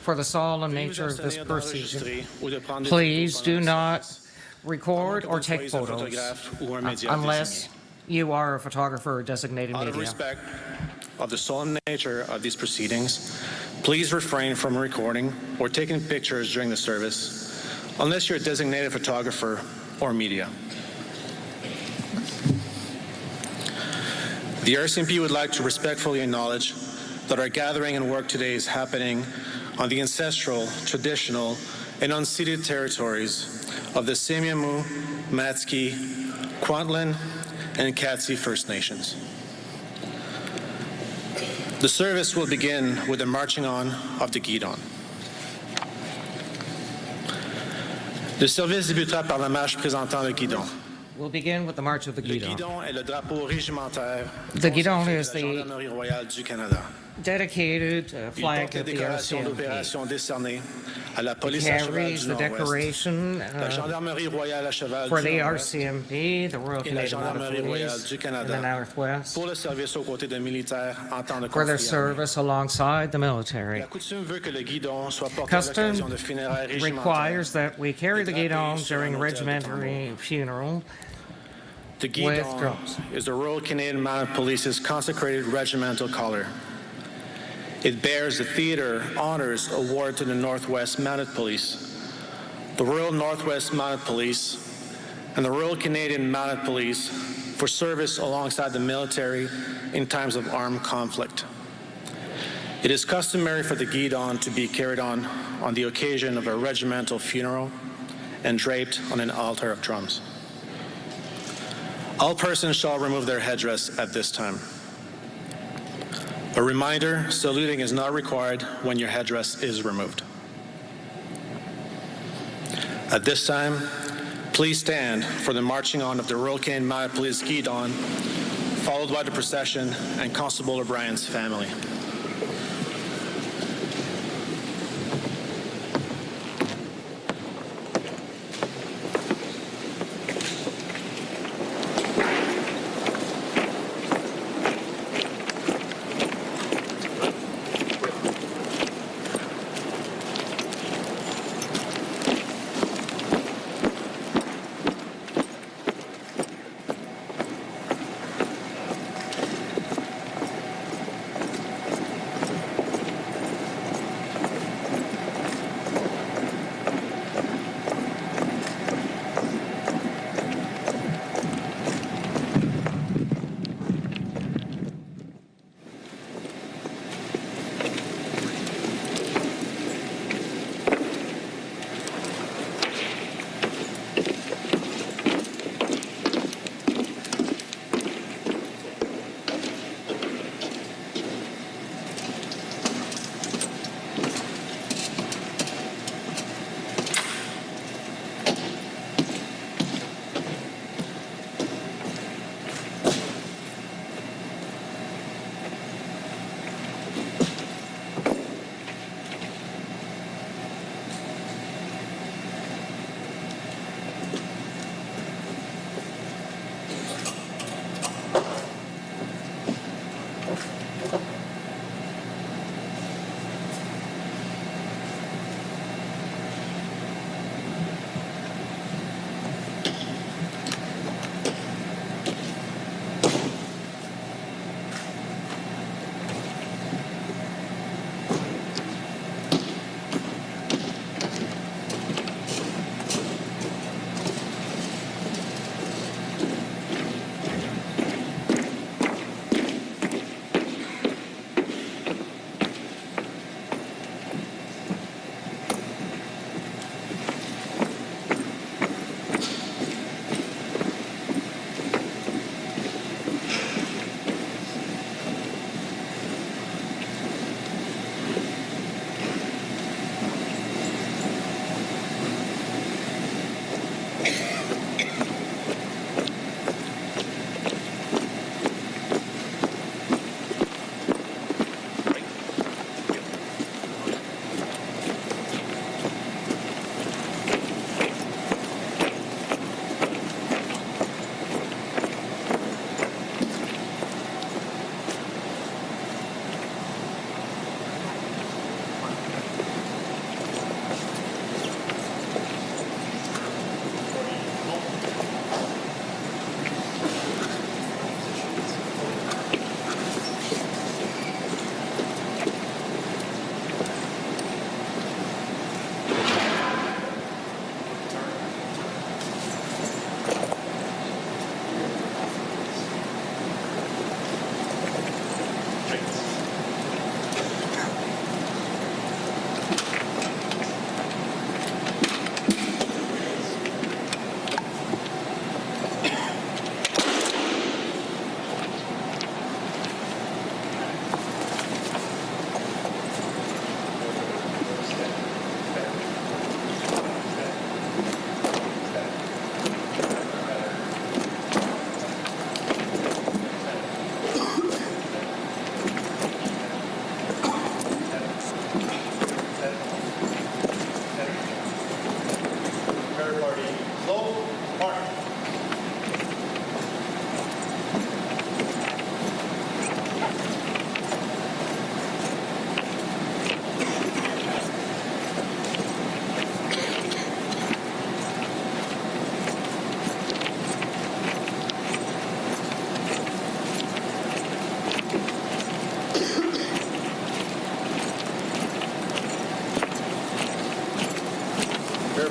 for the solemn nature of this proceeding. Please do not record or take photos unless you are a photographer or designated Out of media. respect of the solemn nature of these proceedings, please refrain from recording or taking pictures during the service unless you're a designated photographer or media. The RCMP would like to respectfully acknowledge that our gathering and work today is happening on the ancestral, traditional, and unceded territories of the Semiahmoo, Matski, Coquitlam, and Katsi First Nations. The service will begin with the marching on of the guidon. Le service débutera par la marche présentant le guidon. We'll begin with the March of the Le Guidon. guidon est le drapeau régimentaire The guidon is de la the Gendarmerie royale du Canada. dedicated Il flag porte les of the décorations RCMP. d'opération décernées à la It police à cheval carries du the Nord-Ouest, decoration la Gendarmerie royale à cheval for du the Nord-Ouest RCMP, the Royal et la Canadian Mounted Gendarmerie royale Police du in the Canada Northwest pour le service aux côtés de militaires en temps de for their conflit armé. service alongside the military. La coutume veut que le guidon soit porté à Custom l'occasion de funérailles régimentaires. requires that we carry the guidon during regimentary funeral. The with guidon drums. is the Royal Canadian Mounted Police's consecrated regimental color. It bears the Theatre Honours Award to the Northwest Mounted Police, the Royal Northwest Mounted Police, and the Royal Canadian Mounted Police for service alongside the military in times of armed conflict. It is customary for the guidon to be carried on the occasion of a regimental funeral and draped on an altar of drums. All persons shall remove their headdress at this time. A reminder, saluting is not required when your headdress is removed. At this time, please stand for the marching on of the Royal Canadian Mounted Police guidon, followed by the procession and Constable O'Brien's family.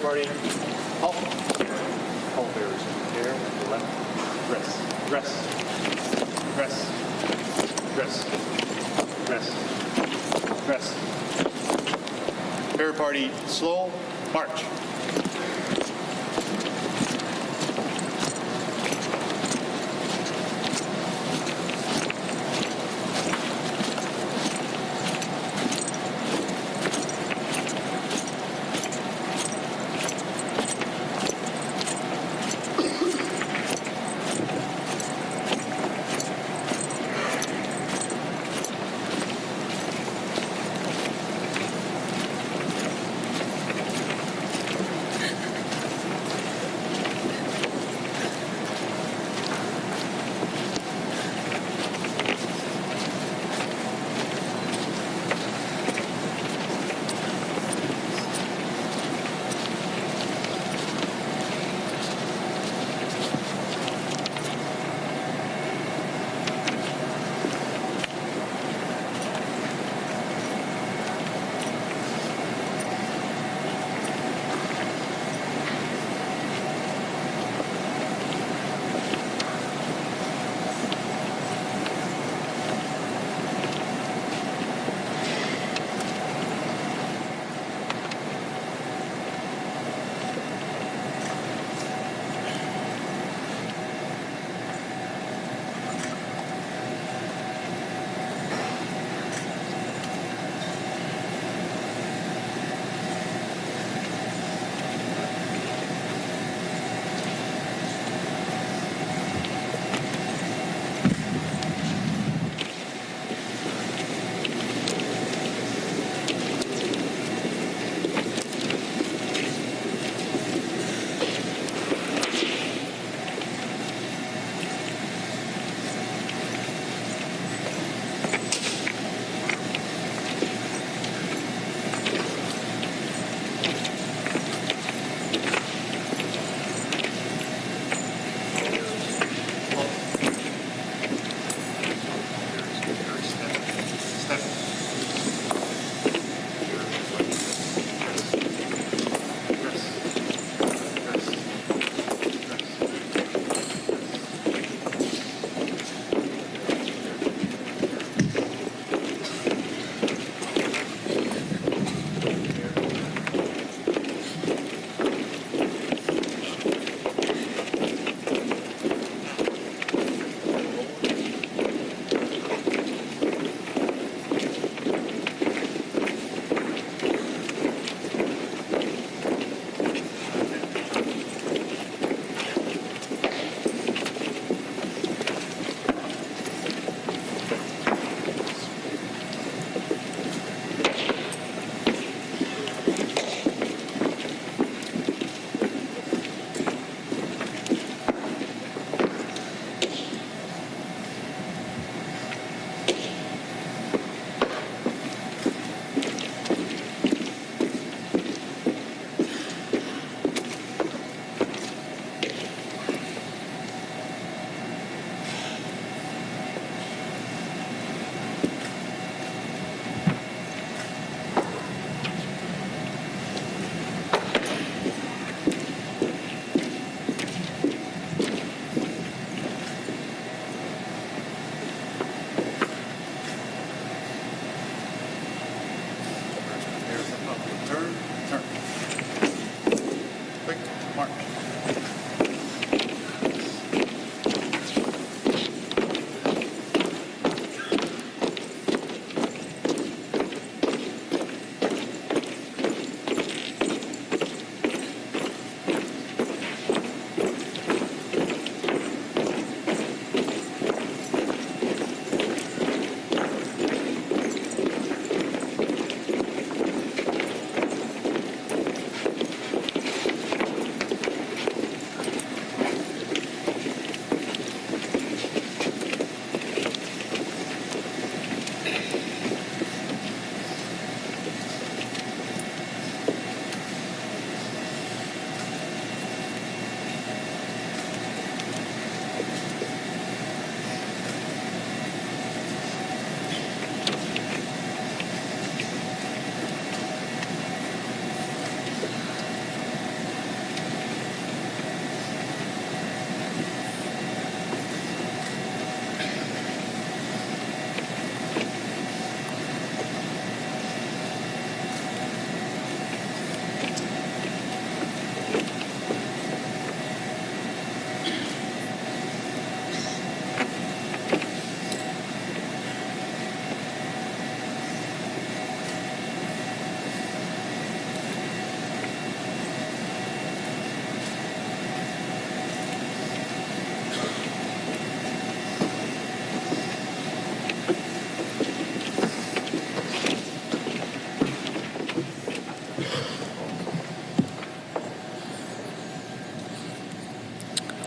party, halt. Pallbearers in the air, the left. Rest. Rest. Rest. Rest. Rest. Rest. Fair party, slow, march.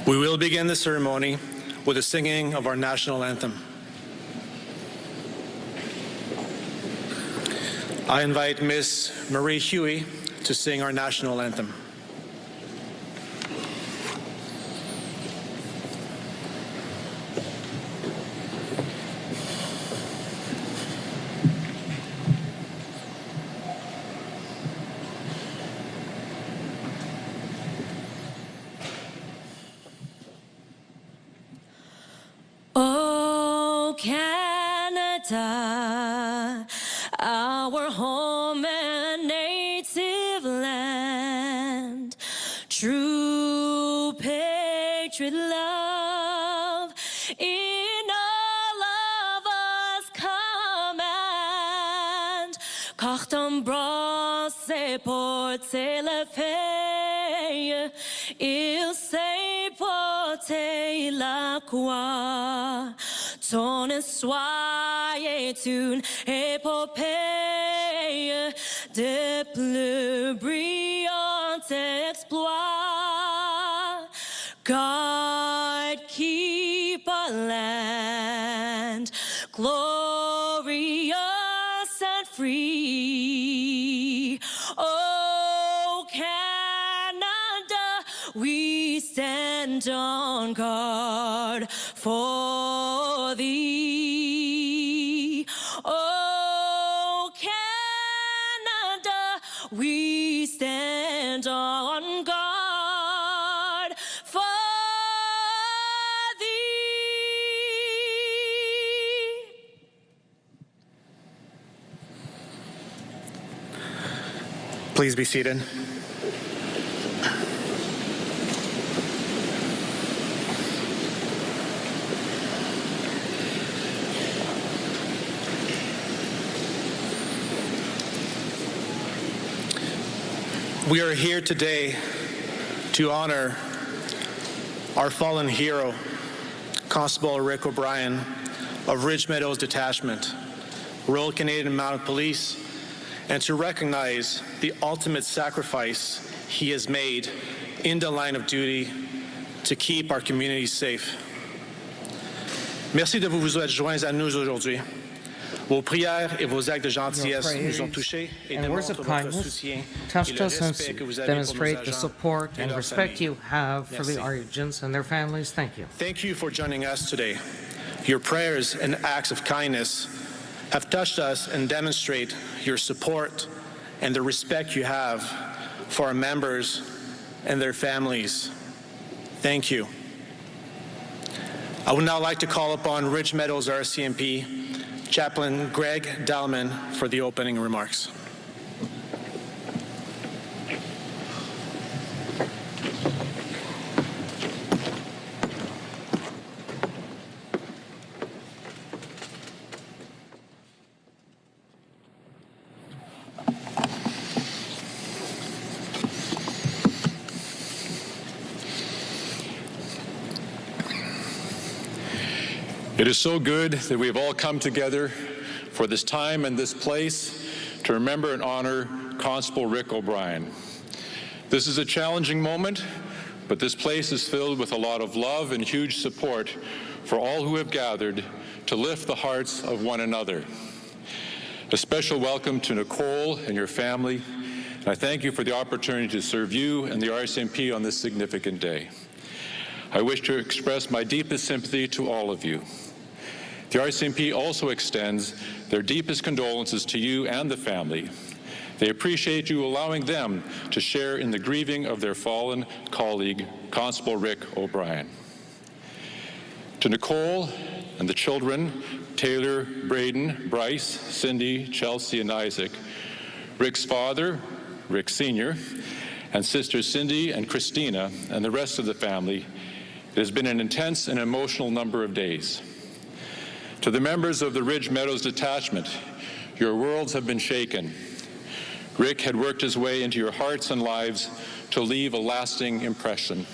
We will begin the ceremony with the singing of our national anthem. I invite Ms. Marie Huey to sing our national anthem. Oh, Canada, our home and native land, true patriot love in all of us command. Car ton bras s'est porté le pays, il s'est porté la croix. Ton histoire est une épopée de plus brillants exploits. God keep our land glorious and free. Oh, Canada, we stand on guard for thee. Oh, Canada, we stand on guard for thee. Please be seated. We are here today to honor our fallen hero, Constable Rick O'Brien of Ridge Meadows Detachment, Royal Canadian Mounted Police, and to recognize the ultimate sacrifice he has made in the line of duty to keep our communities safe. Merci de vous être joints à nous aujourd'hui. Vos prières et vos actes de gentillesse nous ont touchés et and words démontrent of votre kindness soutien et touched le us and respect que vous avez pour nos demonstrate the agents support et and leurs respect familles. you have for the Merci. agents and their families. Thank you. Thank you for joining us today. Your prayers and acts of kindness have touched us and demonstrate your support and the respect you have for our members and their families. Thank you. I would now like to call upon Ridge Meadows RCMP Chaplain Greg Dalman for the opening remarks. It is so good that we have all come together for this time and this place to remember and honor Constable Rick O'Brien. This is a challenging moment, but this place is filled with a lot of love and huge support for all who have gathered to lift the hearts of one another. A special welcome to Nicole and your family, and I thank you for the opportunity to serve you and the RCMP on this significant day. I wish to express my deepest sympathy to all of you. The RCMP also extends their deepest condolences to you and the family. They appreciate you allowing them to share in the grieving of their fallen colleague, Constable Rick O'Brien. To Nicole and the children, Taylor, Braden, Bryce, Cindy, Chelsea, and Isaac, Rick's father, Rick Sr., and sisters Cindy and Christina, and the rest of the family, it has been an intense and emotional number of days. To the members of the Ridge Meadows Detachment, your worlds have been shaken. Rick had worked his way into your hearts and lives to leave a lasting impression.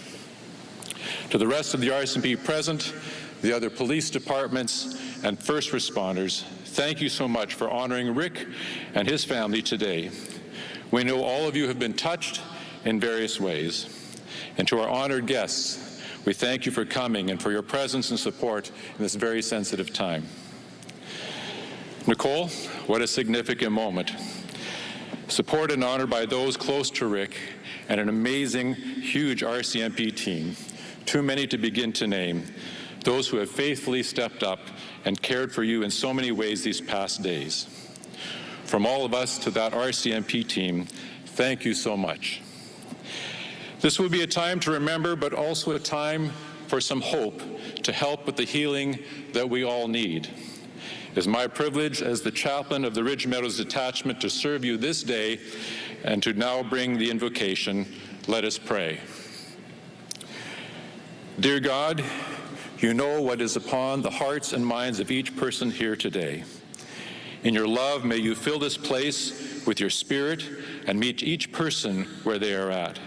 To the rest of the RCMP present, the other police departments, and first responders, thank you so much for honoring Rick and his family today. We know all of you have been touched in various ways. And to our honored guests, we thank you for coming and for your presence and support in this very sensitive time. Nicole, what a significant moment. Supported and honored by those close to Rick and an amazing, huge RCMP team, too many to begin to name, those who have faithfully stepped up and cared for you in so many ways these past days. From all of us to that RCMP team, thank you so much. This will be a time to remember, but also a time for some hope to help with the healing that we all need. It is my privilege as the chaplain of the Ridge Meadows Detachment to serve you this day and to now bring the invocation. Let us pray. Dear God, you know what is upon the hearts and minds of each person here today. In your love, may you fill this place with your spirit and meet each person where they are at.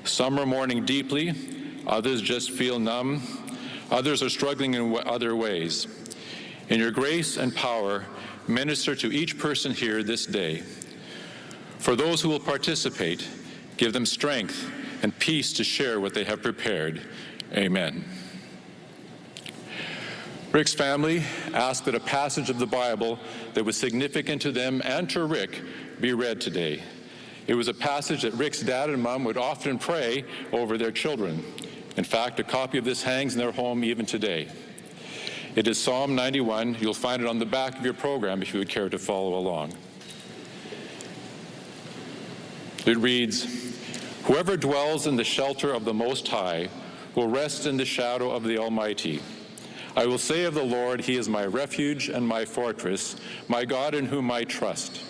Some are mourning deeply, others just feel numb, others are struggling in other ways. In your grace and power, minister to each person here this day. For those who will participate, give them strength and peace to share what they have prepared. Amen. Rick's family asked that a passage of the Bible that was significant to them and to Rick be read today. It was a passage that Rick's dad and mom would often pray over their children. In fact, a copy of this hangs in their home even today. It is Psalm 91. You'll find it on the back of your program if you would care to follow along. It reads, "Whoever dwells in the shelter of the Most High will rest in the shadow of the Almighty. I will say of the Lord, he is my refuge and my fortress, my God in whom I trust.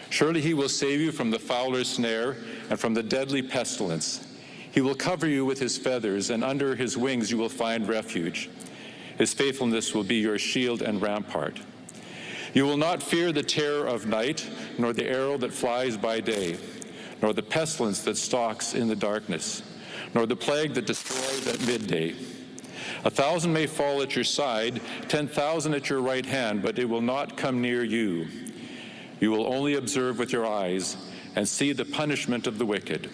Surely he will save you from the fowler's snare and from the deadly pestilence. He will cover you with his feathers, and under his wings you will find refuge. His faithfulness will be your shield and rampart. You will not fear the terror of night, nor the arrow that flies by day, nor the pestilence that stalks in the darkness, nor the plague that destroys at midday. 1,000 may fall at your side, 10,000 at your right hand, but it will not come near you. You will only observe with your eyes and see the punishment of the wicked.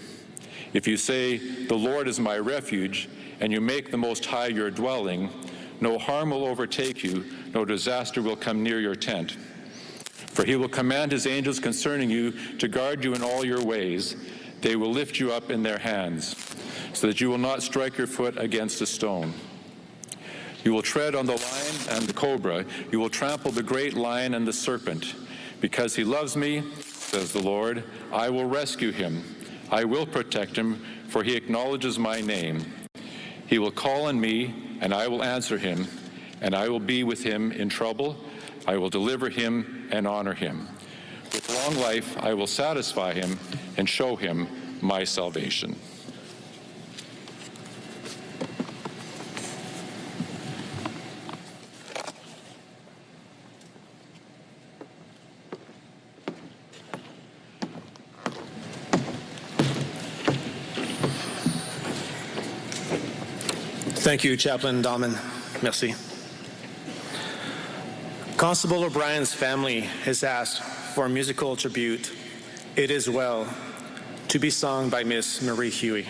If you say, 'The Lord is my refuge,' and you make the Most High your dwelling, no harm will overtake you, no disaster will come near your tent. For he will command his angels concerning you to guard you in all your ways. They will lift you up in their hands, so that you will not strike your foot against a stone. You will tread on the lion and the cobra. You will trample the great lion and the serpent. Because he loves me, says the Lord, I will rescue him. I will protect him, for he acknowledges my name. He will call on me, and I will answer him, and I will be with him in trouble. I will deliver him and honor him. With long life I will satisfy him and show him my salvation." Thank you, Chaplain Dahman. Merci. Constable O'Brien's family has asked for a musical tribute, "It Is Well," to be sung by Miss Marie Huey.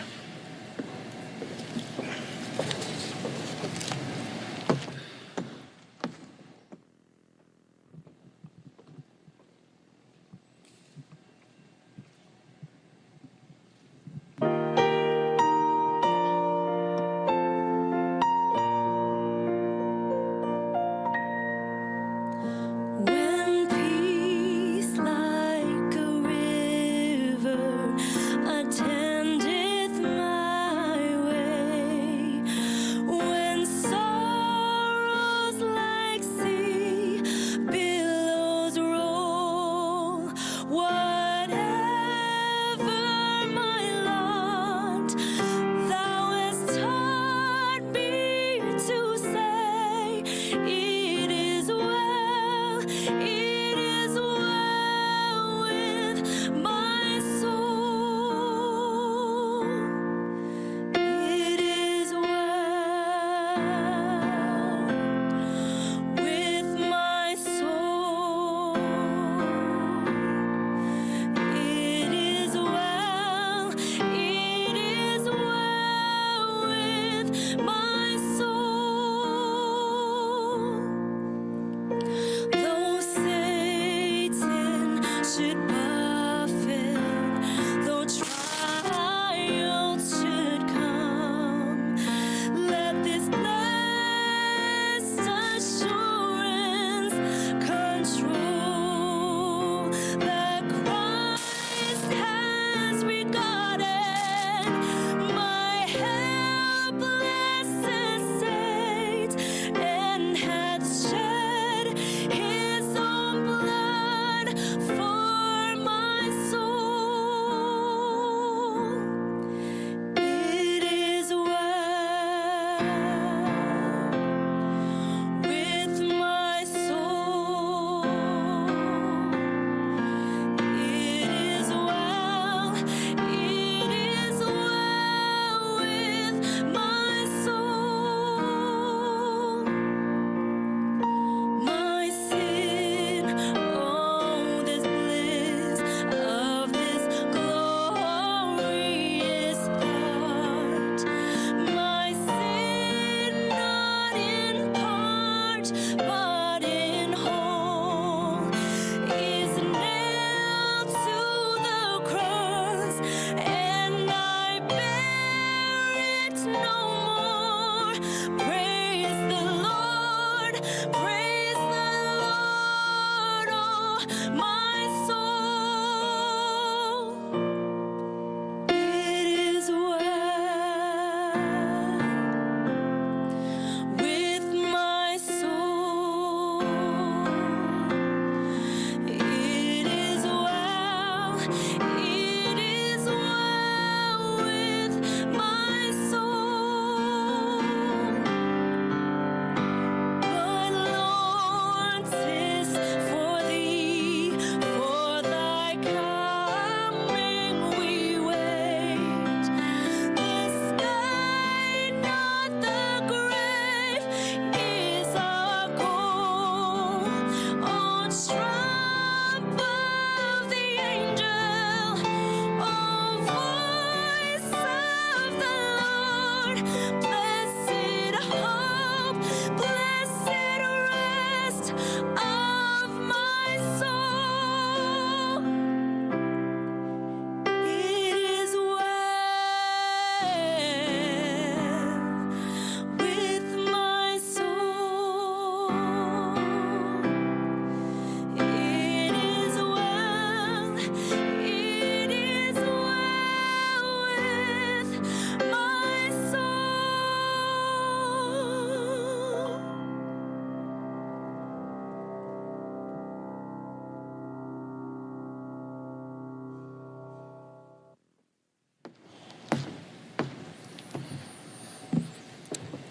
When peace like a river attendeth me,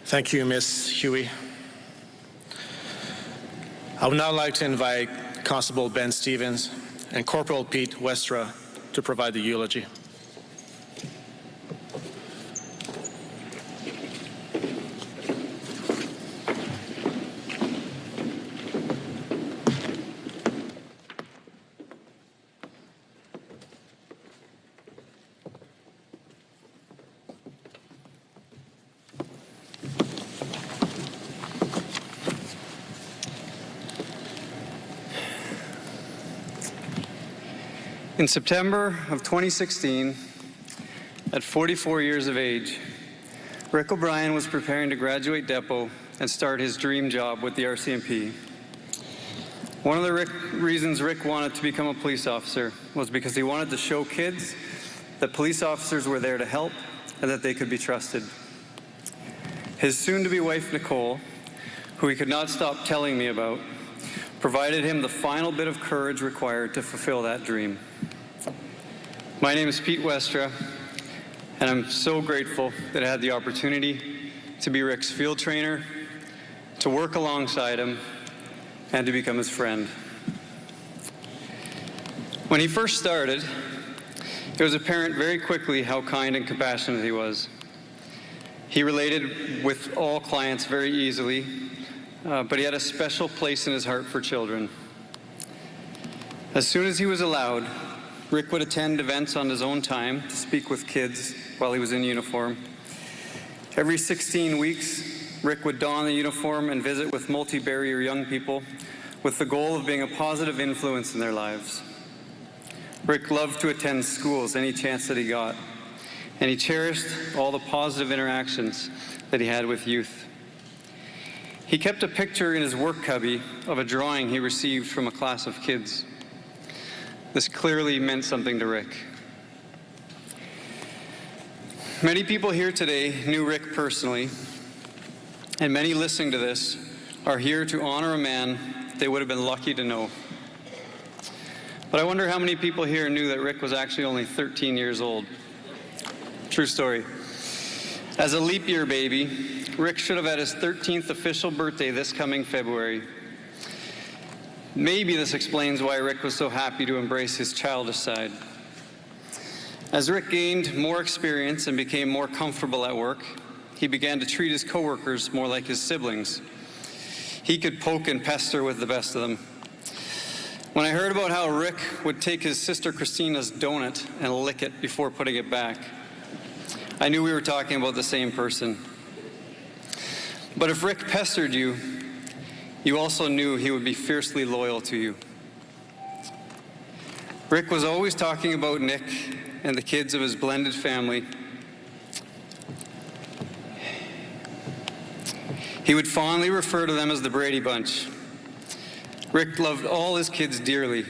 Thank you, Ms. Huey. I would now like to invite Constable Ben Stevens and Corporal Pete Westra to provide the eulogy. In September of 2016, at 44 years of age, Rick O'Brien was preparing to graduate depot and start his dream job with the RCMP. One of the reasons Rick wanted to become a police officer was because he wanted to show kids that police officers were there to help and that they could be trusted. His soon-to-be wife, Nicole, who he could not stop telling me about, provided him the final bit of courage required to fulfill that dream. My name is Pete Westra, and I'm so grateful that I had the opportunity to be Rick's field trainer, to work alongside him, and to become his friend. When he first started, it was apparent very quickly how kind and compassionate he was. He related with all clients very easily, but he had a special place in his heart for children. As soon as he was allowed, Rick would attend events on his own time to speak with kids while he was in uniform. Every 16 weeks, Rick would don the uniform and visit with multi-barrier young people with the goal of being a positive influence in their lives. Rick loved to attend schools any chance that he got, and he cherished all the positive interactions that he had with youth. He kept a picture in his work cubby of a drawing he received from a class of kids. This clearly meant something to Rick. Many people here today knew Rick personally, and many listening to this are here to honor a man they would have been lucky to know. But I wonder how many people here knew that Rick was actually only 13 years old. True story. As a leap year baby, Rick should have had his 13th official birthday this coming February. Maybe this explains why Rick was so happy to embrace his childish side. As Rick gained more experience and became more comfortable at work, he began to treat his coworkers more like his siblings. He could poke and pester with the best of them. When I heard about how Rick would take his sister Christina's donut and lick it before putting it back, I knew we were talking about the same person. But if Rick pestered you, you also knew he would be fiercely loyal to you. Rick was always talking about Nick and the kids of his blended family. He would fondly refer to them as the Brady Bunch. Rick loved all his kids dearly: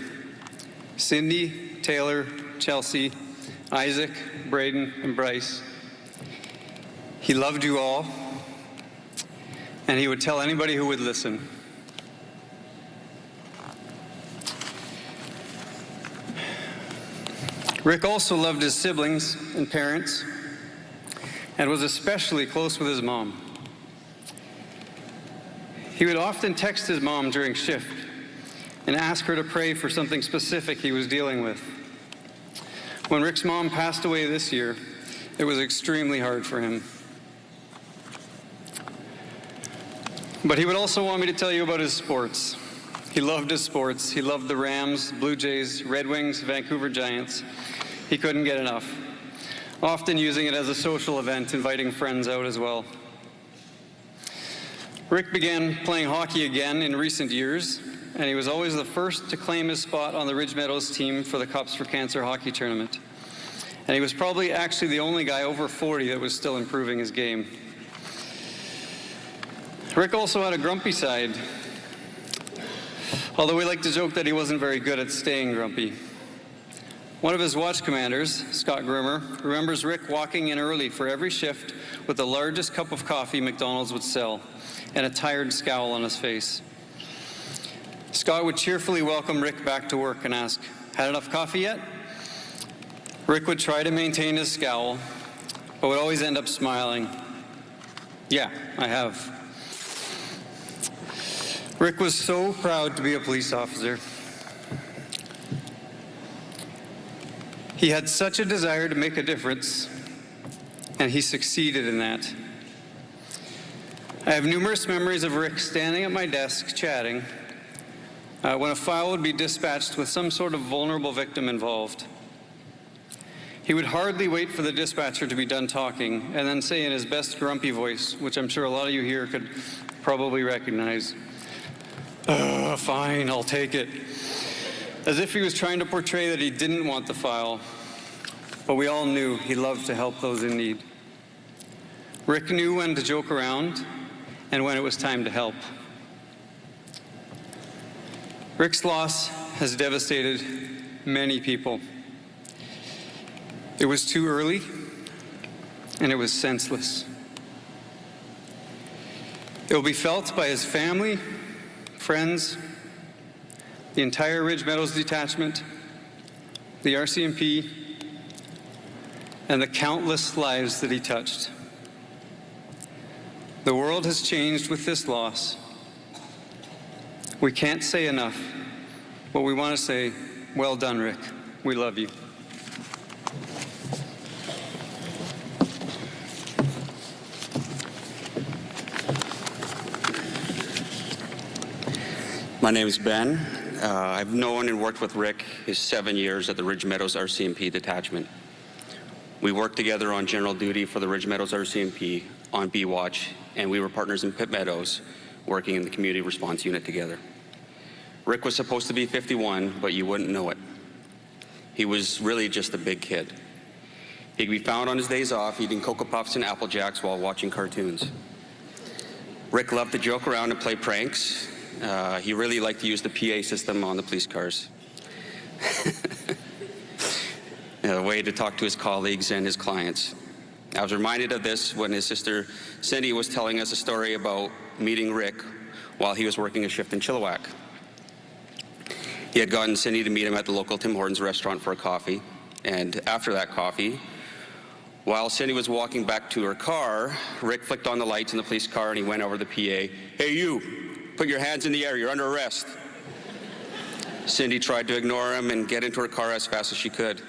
Cindy, Taylor, Chelsea, Isaac, Braden, and Bryce. He loved you all, and he would tell anybody who would listen. Rick also loved his siblings and parents, and was especially close with his mom. He would often text his mom during shift and ask her to pray for something specific he was dealing with. When Rick's mom passed away this year, it was extremely hard for him. But he would also want me to tell you about his sports. He loved his sports. He loved the Rams, Blue Jays, Red Wings, Vancouver Giants. He couldn't get enough, often using it as a social event, inviting friends out as well. Rick began playing hockey again in recent years, and he was always the first to claim his spot on the Ridge Meadows team for the Cups for Cancer hockey tournament. And he was probably actually the only guy over 40 that was still improving his game. Rick also had a grumpy side, although we like to joke that he wasn't very good at staying grumpy. One of his watch commanders, Scott Grimmer, remembers Rick walking in early for every shift with the largest cup of coffee McDonald's would sell and a tired scowl on his face. Scott would cheerfully welcome Rick back to work and ask, "Had enough coffee yet?" Rick would try to maintain his scowl, but would always end up smiling. Yeah, I have. Rick was so proud to be a police officer. He had such a desire to make a difference, and he succeeded in that. I have numerous memories of Rick standing at my desk chatting when a file would be dispatched with some sort of vulnerable victim involved. He would hardly wait for the dispatcher to be done talking and then say in his best grumpy voice, which I'm sure a lot of you here could probably recognize, "Fine, I'll take it." As if he was trying to portray that he didn't want the file, but we all knew he loved to help those in need. Rick knew when to joke around and when it was time to help. Rick's loss has devastated many people. It was too early, and it was senseless. It will be felt by his family, friends, the entire Ridge Meadows Detachment, the RCMP, and the countless lives that he touched. The world has changed with this loss. We can't say enough, but we want to say, well done, Rick. We love you. My name is Ben. I've known and worked with Rick his 7 years at the Ridge Meadows RCMP Detachment. We worked together on general duty for the Ridge Meadows RCMP on B-Watch, and we were partners in Pitt Meadows, working in the community response unit together. Rick was supposed to be 51, but you wouldn't know it. He was really just a big kid. He could be found on his days off eating Cocoa Puffs and Apple Jacks while watching cartoons. Rick loved to joke around and play pranks. He really liked to use the PA system on the police cars. A way to talk to his colleagues and his clients. I was reminded of this when his sister Cindy was telling us a story about meeting Rick while he was working a shift in Chilliwack. He had gotten Cindy to meet him at the local Tim Hortons restaurant for a coffee, and after that coffee, while Cindy was walking back to her car, Rick flicked on the lights in the police car and he went over to the PA. "Hey you, put your hands in the air, you're under arrest." Cindy tried to ignore him and get into her car as fast as she could.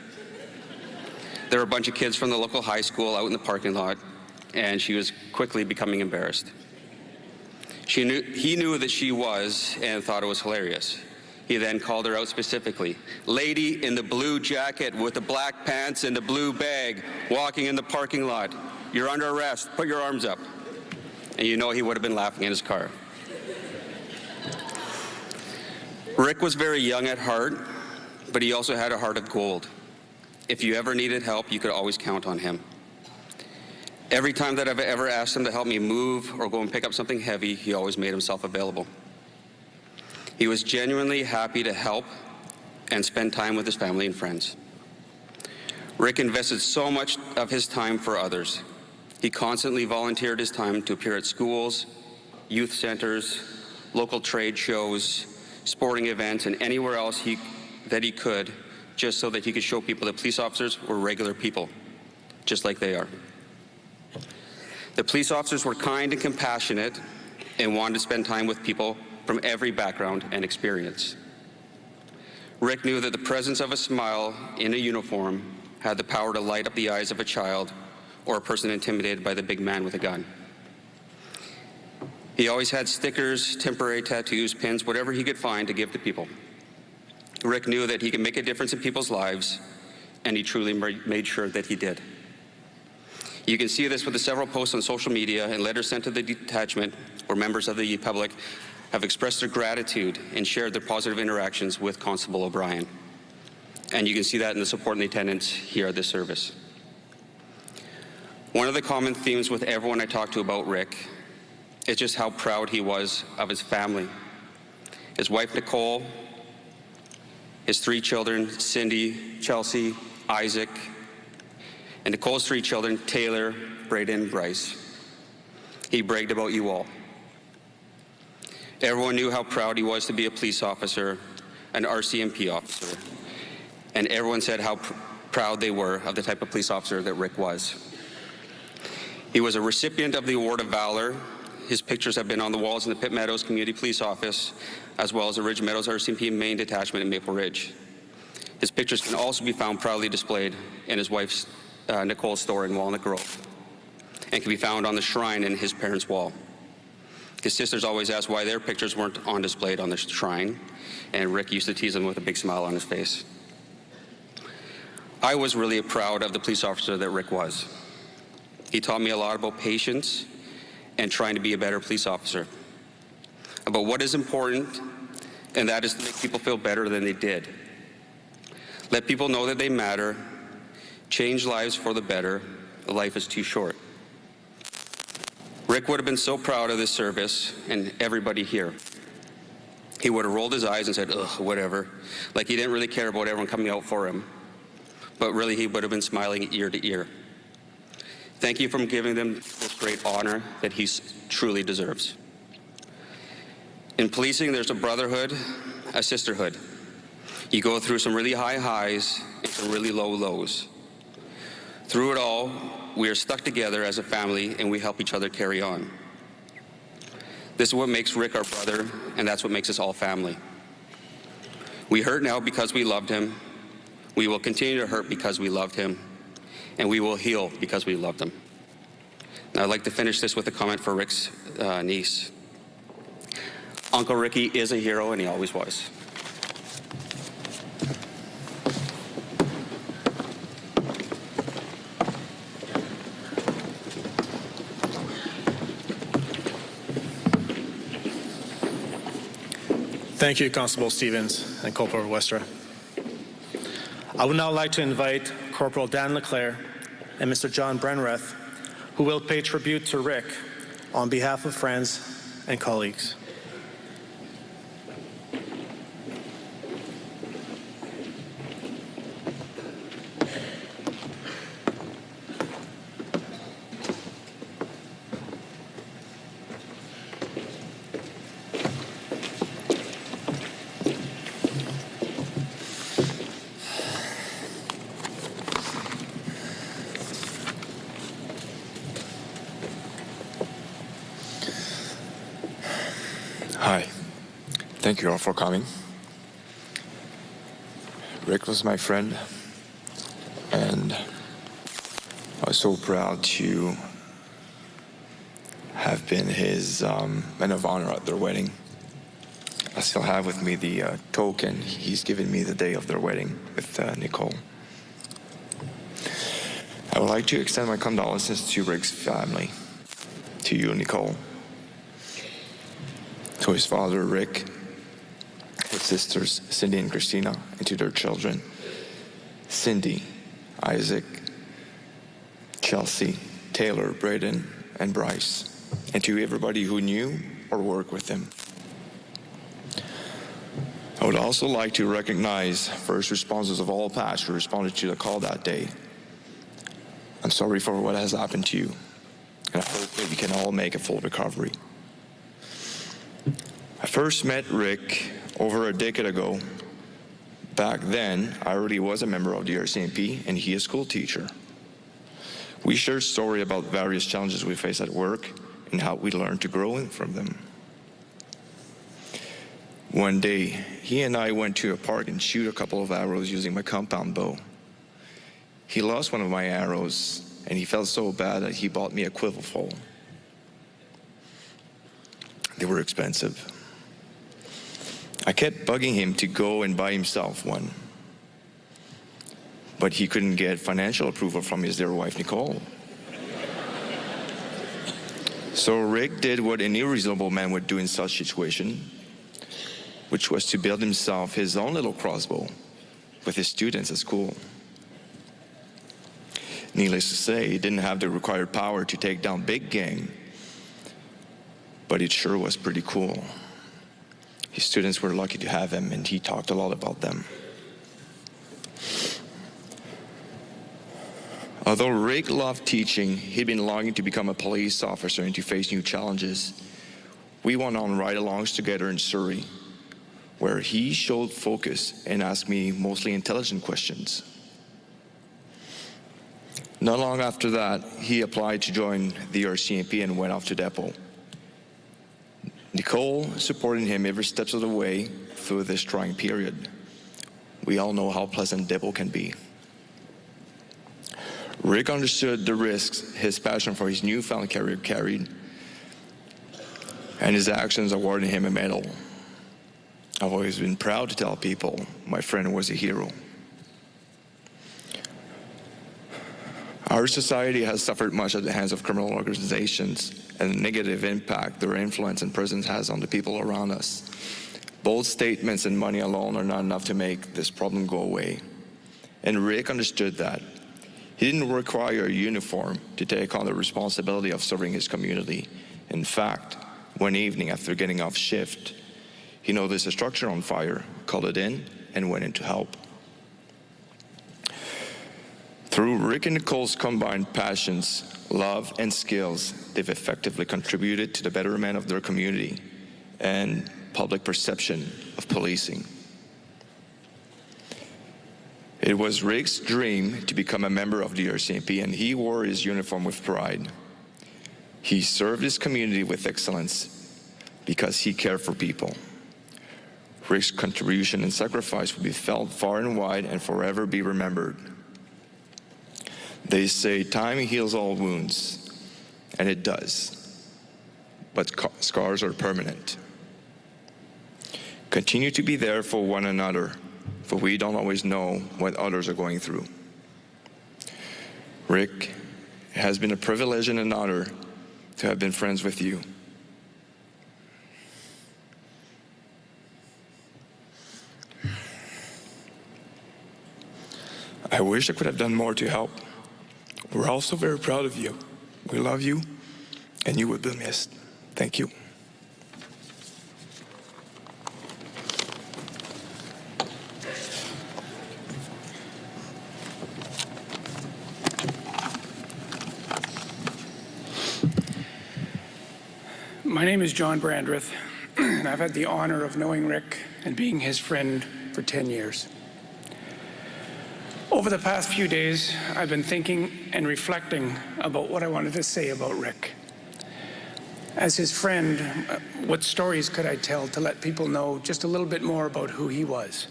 There were a bunch of kids from the local high school out in the parking lot, and she was quickly becoming embarrassed. He knew that she was and thought it was hilarious. He then called her out specifically. "Lady in the blue jacket with the black pants and the blue bag walking in the parking lot. You're under arrest, put your arms up." And you know he would have been laughing in his car. Rick was very young at heart, but he also had a heart of gold. If you ever needed help, you could always count on him. Every time that I've ever asked him to help me move or go and pick up something heavy, he always made himself available. He was genuinely happy to help and spend time with his family and friends. Rick invested so much of his time for others. He constantly volunteered his time to appear at schools, youth centers, local trade shows, sporting events, and anywhere else that he could, just so that he could show people that police officers were regular people, just like they are. The police officers were kind and compassionate and wanted to spend time with people from every background and experience. Rick knew that the presence of a smile in a uniform had the power to light up the eyes of a child or a person intimidated by the big man with a gun. He always had stickers, temporary tattoos, pins, whatever he could find to give to people. Rick knew that he could make a difference in people's lives, and he truly made sure that he did. You can see this with the several posts on social media and letters sent to the detachment where members of the public have expressed their gratitude and shared their positive interactions with Constable O'Brien. And you can see that in the support and the attendance here at this service. One of the common themes with everyone I talked to about Rick is just how proud he was of his family. His wife, Nicole, his 3 children, Cindy, Chelsea, Isaac, and Nicole's 3 children, Taylor, Braden, and Bryce. He bragged about you all. Everyone knew how proud he was to be a police officer, an RCMP officer, and everyone said how proud they were of the type of police officer that Rick was. He was a recipient of the Award of Valor. His pictures have been on the walls in the Pitt Meadows Community Police Office, as well as the Ridge Meadows RCMP Main Detachment in Maple Ridge. His pictures can also be found proudly displayed in his wife's Nicole's store in Walnut Grove, and can be found on the shrine in his parents' wall. His sisters always asked why their pictures weren't on display on the shrine, and Rick used to tease them with a big smile on his face. I was really proud of the police officer that Rick was. He taught me a lot about patience and trying to be a better police officer, about what is important, and that is to make people feel better than they did. Let people know that they matter, change lives for the better. Life is too short. Rick would have been so proud of this service and everybody here. He would have rolled his eyes and said, ugh, whatever, like he didn't really care about everyone coming out for him. But really, he would have been smiling ear to ear. Thank you for giving them this great honor that he truly deserves. In policing, there's a brotherhood, a sisterhood. You go through some really high highs and some really low lows. Through it all, we are stuck together as a family, and we help each other carry on. This is what makes Rick our brother, and that's what makes us all family. We hurt now because we loved him. We will continue to hurt because we loved him, and we will heal because we loved him. Now, I'd like to finish this with a comment for Rick's niece. Uncle Ricky is a hero, and he always was. Thank you, Constable Stevens and Corporal Westra. I would now like to invite Corporal Dan LeClaire and Mr. John Brenreth, who will pay tribute to Rick on behalf of friends and colleagues. Hi. Thank you all for coming. Rick was my friend, and I was so proud to have been his man of honor at their wedding. I still have with me the token he's given me the day of their wedding with Nicole. I would like to extend my condolences to Rick's family, to you, Nicole, to his father, Rick, his sisters, Cindy and Christina, and to their children, Cindy, Isaac, Chelsea, Taylor, Braden, and Bryce, and to everybody who knew or worked with him. I would also like to recognize first responders of all past who responded to the call that day. I'm sorry for what has happened to you, and I hope that we can all make a full recovery. I first met Rick over a decade ago. Back then, I already was a member of the RCMP, and he a school teacher. We shared stories about various challenges we face at work and how we learned to grow from them. One day, he and I went to a park and shoot a couple of arrows using my compound bow. He lost one of my arrows, and he felt so bad that he bought me a quiver full. They were expensive. I kept bugging him to go and buy himself one, but he couldn't get financial approval from his dear wife, Nicole. So Rick did what any reasonable man would do in such a situation, which was to build himself his own little crossbow with his students at school. Needless to say, he didn't have the required power to take down big game, but it sure was pretty cool. His students were lucky to have him, and he talked a lot about them. Although Rick loved teaching, he'd been longing to become a police officer and to face new challenges. We went on ride-alongs together in Surrey, where he showed focus and asked me mostly intelligent questions. Not long after that, he applied to join the RCMP and went off to depot. Nicole supported him every step of the way through this trying period. We all know how pleasant depot can be. Rick understood the risks his passion for his newfound career carried, and his actions awarded him a medal. I've always been proud to tell people my friend was a hero. Our society has suffered much at the hands of criminal organizations and the negative impact their influence and presence has on the people around us. Bold statements and money alone are not enough to make this problem go away. And Rick understood that. He didn't require a uniform to take on the responsibility of serving his community. In fact, one evening after getting off shift, he noticed a structure on fire, called it in, and went in to help. Through Rick and Nicole's combined passions, love, and skills, they've effectively contributed to the betterment of their community and public perception of policing. It was Rick's dream to become a member of the RCMP, and he wore his uniform with pride. He served his community with excellence because he cared for people. Rick's contribution and sacrifice will be felt far and wide and forever be remembered. They say time heals all wounds, and it does, but scars are permanent. Continue to be there for one another, for we don't always know what others are going through. Rick, it has been a privilege and an honor to have been friends with you. I wish I could have done more to help. We're also very proud of you. We love you, and you will be missed. Thank you. My name is John Brandreth, and I've had the honor of knowing Rick and being his friend for 10 years. Over the past few days, I've been thinking and reflecting about what I wanted to say about Rick. As his friend, what stories could I tell to let people know just a little bit more about who he was?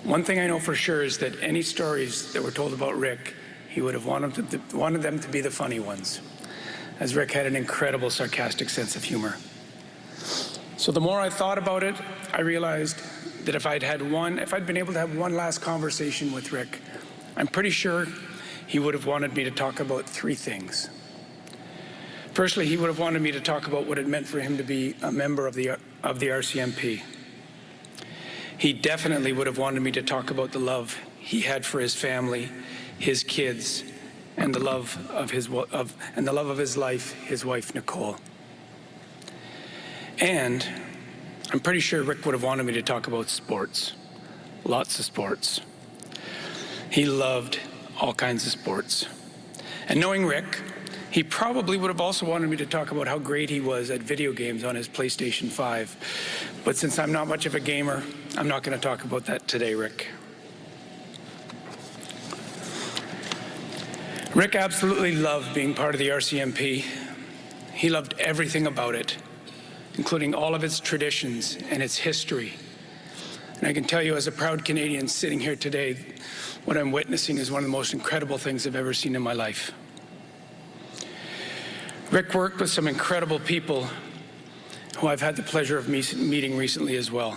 One thing I know for sure is that any stories that were told about Rick, he would have wanted them to be the funny ones, as Rick had an incredible sarcastic sense of humor. So the more I thought about it, I realized that if I'd been able to have one last conversation with Rick, I'm pretty sure he would have wanted me to talk about three things. Firstly, he would have wanted me to talk about what it meant for him to be a member of the RCMP. He definitely would have wanted me to talk about the love he had for his family, his kids, and the love of his life, his wife Nicole. And I'm pretty sure Rick would have wanted me to talk about sports, lots of sports. He loved all kinds of sports. And knowing Rick, he probably would have also wanted me to talk about how great he was at video games on his PlayStation 5. But since I'm not much of a gamer, I'm not going to talk about that today, Rick. Rick absolutely loved being part of the RCMP. He loved everything about it, including all of its traditions and its history. And I can tell you, as a proud Canadian sitting here today, what I'm witnessing is one of the most incredible things I've ever seen in my life. Rick worked with some incredible people who I've had the pleasure of meeting recently as well.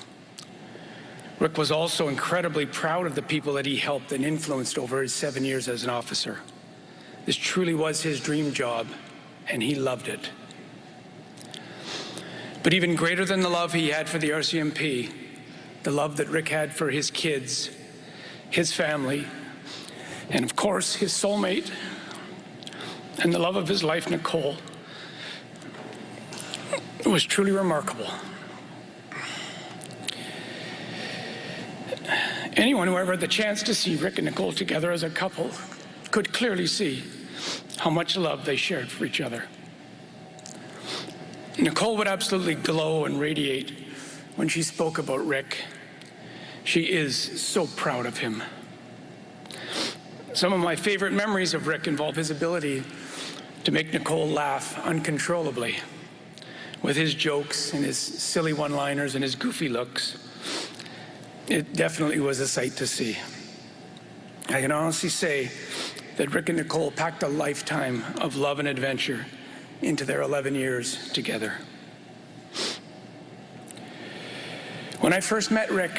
Rick was also incredibly proud of the people that he helped and influenced over his 7 years as an officer. This truly was his dream job, and he loved it. But even greater than the love he had for the RCMP, the love that Rick had for his kids, his family, and of course, his soulmate, and the love of his life, Nicole, was truly remarkable. Anyone who ever had the chance to see Rick and Nicole together as a couple could clearly see how much love they shared for each other. Nicole would absolutely glow and radiate when she spoke about Rick. She is so proud of him. Some of my favorite memories of Rick involve his ability to make Nicole laugh uncontrollably with his jokes and his silly one-liners and his goofy looks. It definitely was a sight to see. I can honestly say that Rick and Nicole packed a lifetime of love and adventure into their 11 years together. When I first met Rick,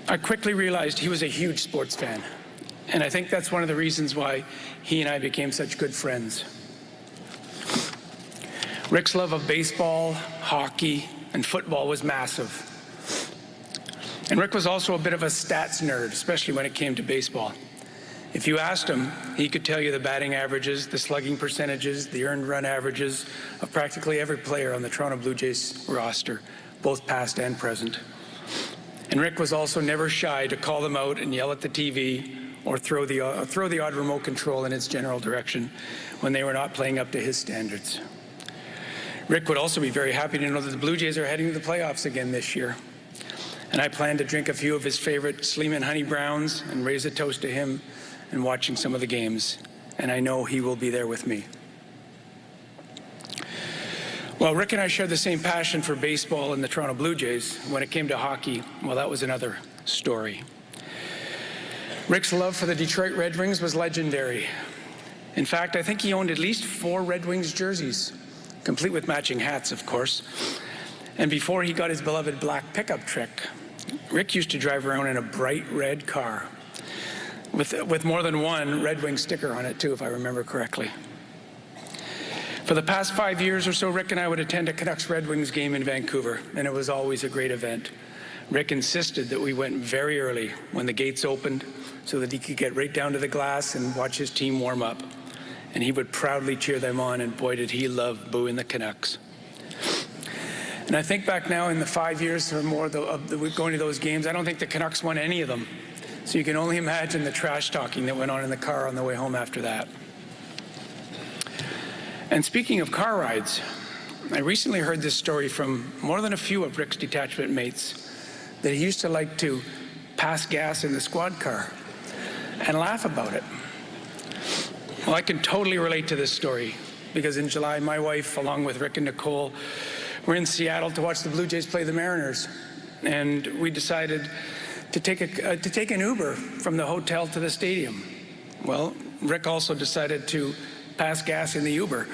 I quickly realized he was a huge sports fan. And I think that's one of the reasons why he and I became such good friends. Rick's love of baseball, hockey, and football was massive. And Rick was also a bit of a stats nerd, especially when it came to baseball. If you asked him, he could tell you the batting averages, the slugging percentages, the earned run averages of practically every player on the Toronto Blue Jays roster, both past and present. And Rick was also never shy to call them out and yell at the TV or throw the odd remote control in its general direction when they were not playing up to his standards. Rick would also be very happy to know that the Blue Jays are heading to the playoffs again this year. And I plan to drink a few of his favorite Sleeman Honey Browns and raise a toast to him and watching some of the games. And I know he will be there with me. Well, Rick and I shared the same passion for baseball and the Toronto Blue Jays. When it came to hockey, well, that was another story. Rick's love for the Detroit Red Wings was legendary. In fact, I think he owned at least 4 Red Wings jerseys, complete with matching hats, of course. And before he got his beloved black pickup truck, Rick used to drive around in a bright red car with more than one Red Wing sticker on it, too, if I remember correctly. For the past 5 years or so, Rick and I would attend a Canucks Red Wings game in Vancouver, and it was always a great event. Rick insisted that we went very early when the gates opened so that he could get right down to the glass and watch his team warm up. And he would proudly cheer them on, and boy, did he love booing the Canucks. And I think back now in the 5 years or more of going to those games, I don't think the Canucks won any of them. So you can only imagine the trash talking that went on in the car on the way home after that. And speaking of car rides, I recently heard this story from more than a few of Rick's detachment mates that he used to like to pass gas in the squad car and laugh about it. Well, I can totally relate to this story because in July, my wife, along with Rick and Nicole, were in Seattle to watch the Blue Jays play the Mariners. And we decided to take an Uber from the hotel to the stadium. Well, Rick also decided to pass gas in the Uber.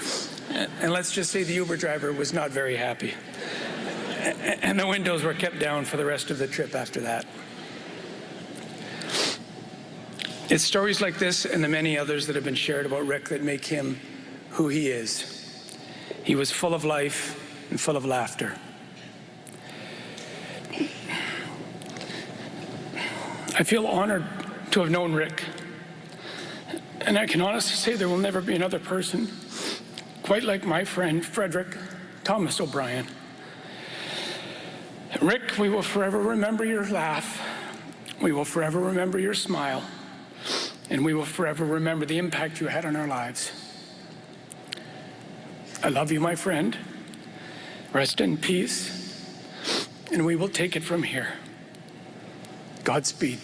And let's just say the Uber driver was not very happy. And the windows were kept down for the rest of the trip after that. It's stories like this and the many others that have been shared about Rick that make him who he is. He was full of life and full of laughter. I feel honored to have known Rick. And I can honestly say there will never be another person quite like my friend, Frederick Thomas O'Brien. Rick, we will forever remember your laugh. We will forever remember your smile. And we will forever remember the impact you had on our lives. I love you, my friend. Rest in peace. And we will take it from here. Godspeed.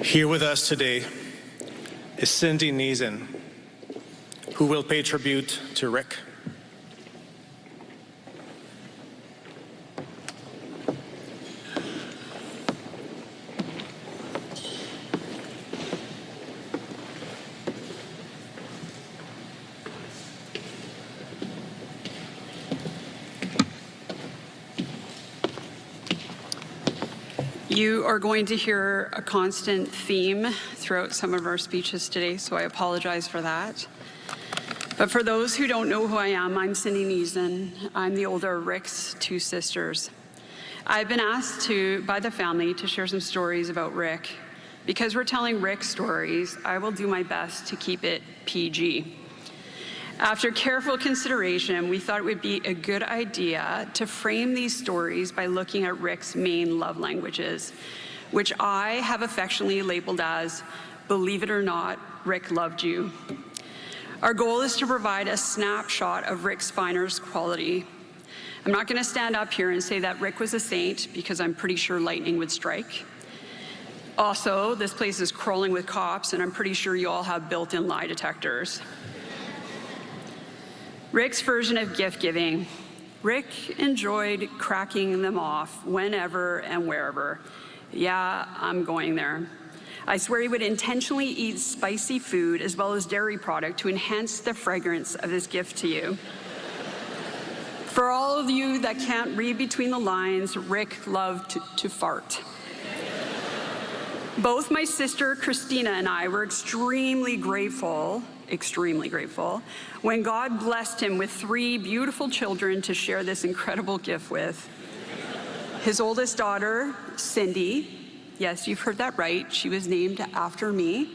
Here with us today is Cindy Neeson, who will pay tribute to Rick. You are going to hear a constant theme throughout some of our speeches today, so I apologize for that. But for those who don't know who I am, I'm Cindy Neeson. I'm the older of Rick's 2 sisters. I've been asked by the family to share some stories about Rick. Because we're telling Rick stories, I will do my best to keep it PG. After careful consideration, we thought it would be a good idea to frame these stories by looking at Rick's main love languages, which I have affectionately labeled as, believe it or not, Rick loved you. Our goal is to provide a snapshot of Rick's finest quality. I'm not going to stand up here and say that Rick was a saint, because I'm pretty sure lightning would strike. Also, this place is crawling with cops, and I'm pretty sure you all have built-in lie detectors. Rick's version of gift giving. Rick enjoyed cracking them off whenever and wherever. Yeah, I'm going there. I swear he would intentionally eat spicy food as well as dairy product to enhance the fragrance of his gift to you. For all of you that can't read between the lines, Rick loved to fart. Both my sister Christina and I were extremely grateful, when God blessed him with 3 beautiful children to share this incredible gift with. His oldest daughter, Cindy, yes, you've heard that right, she was named after me.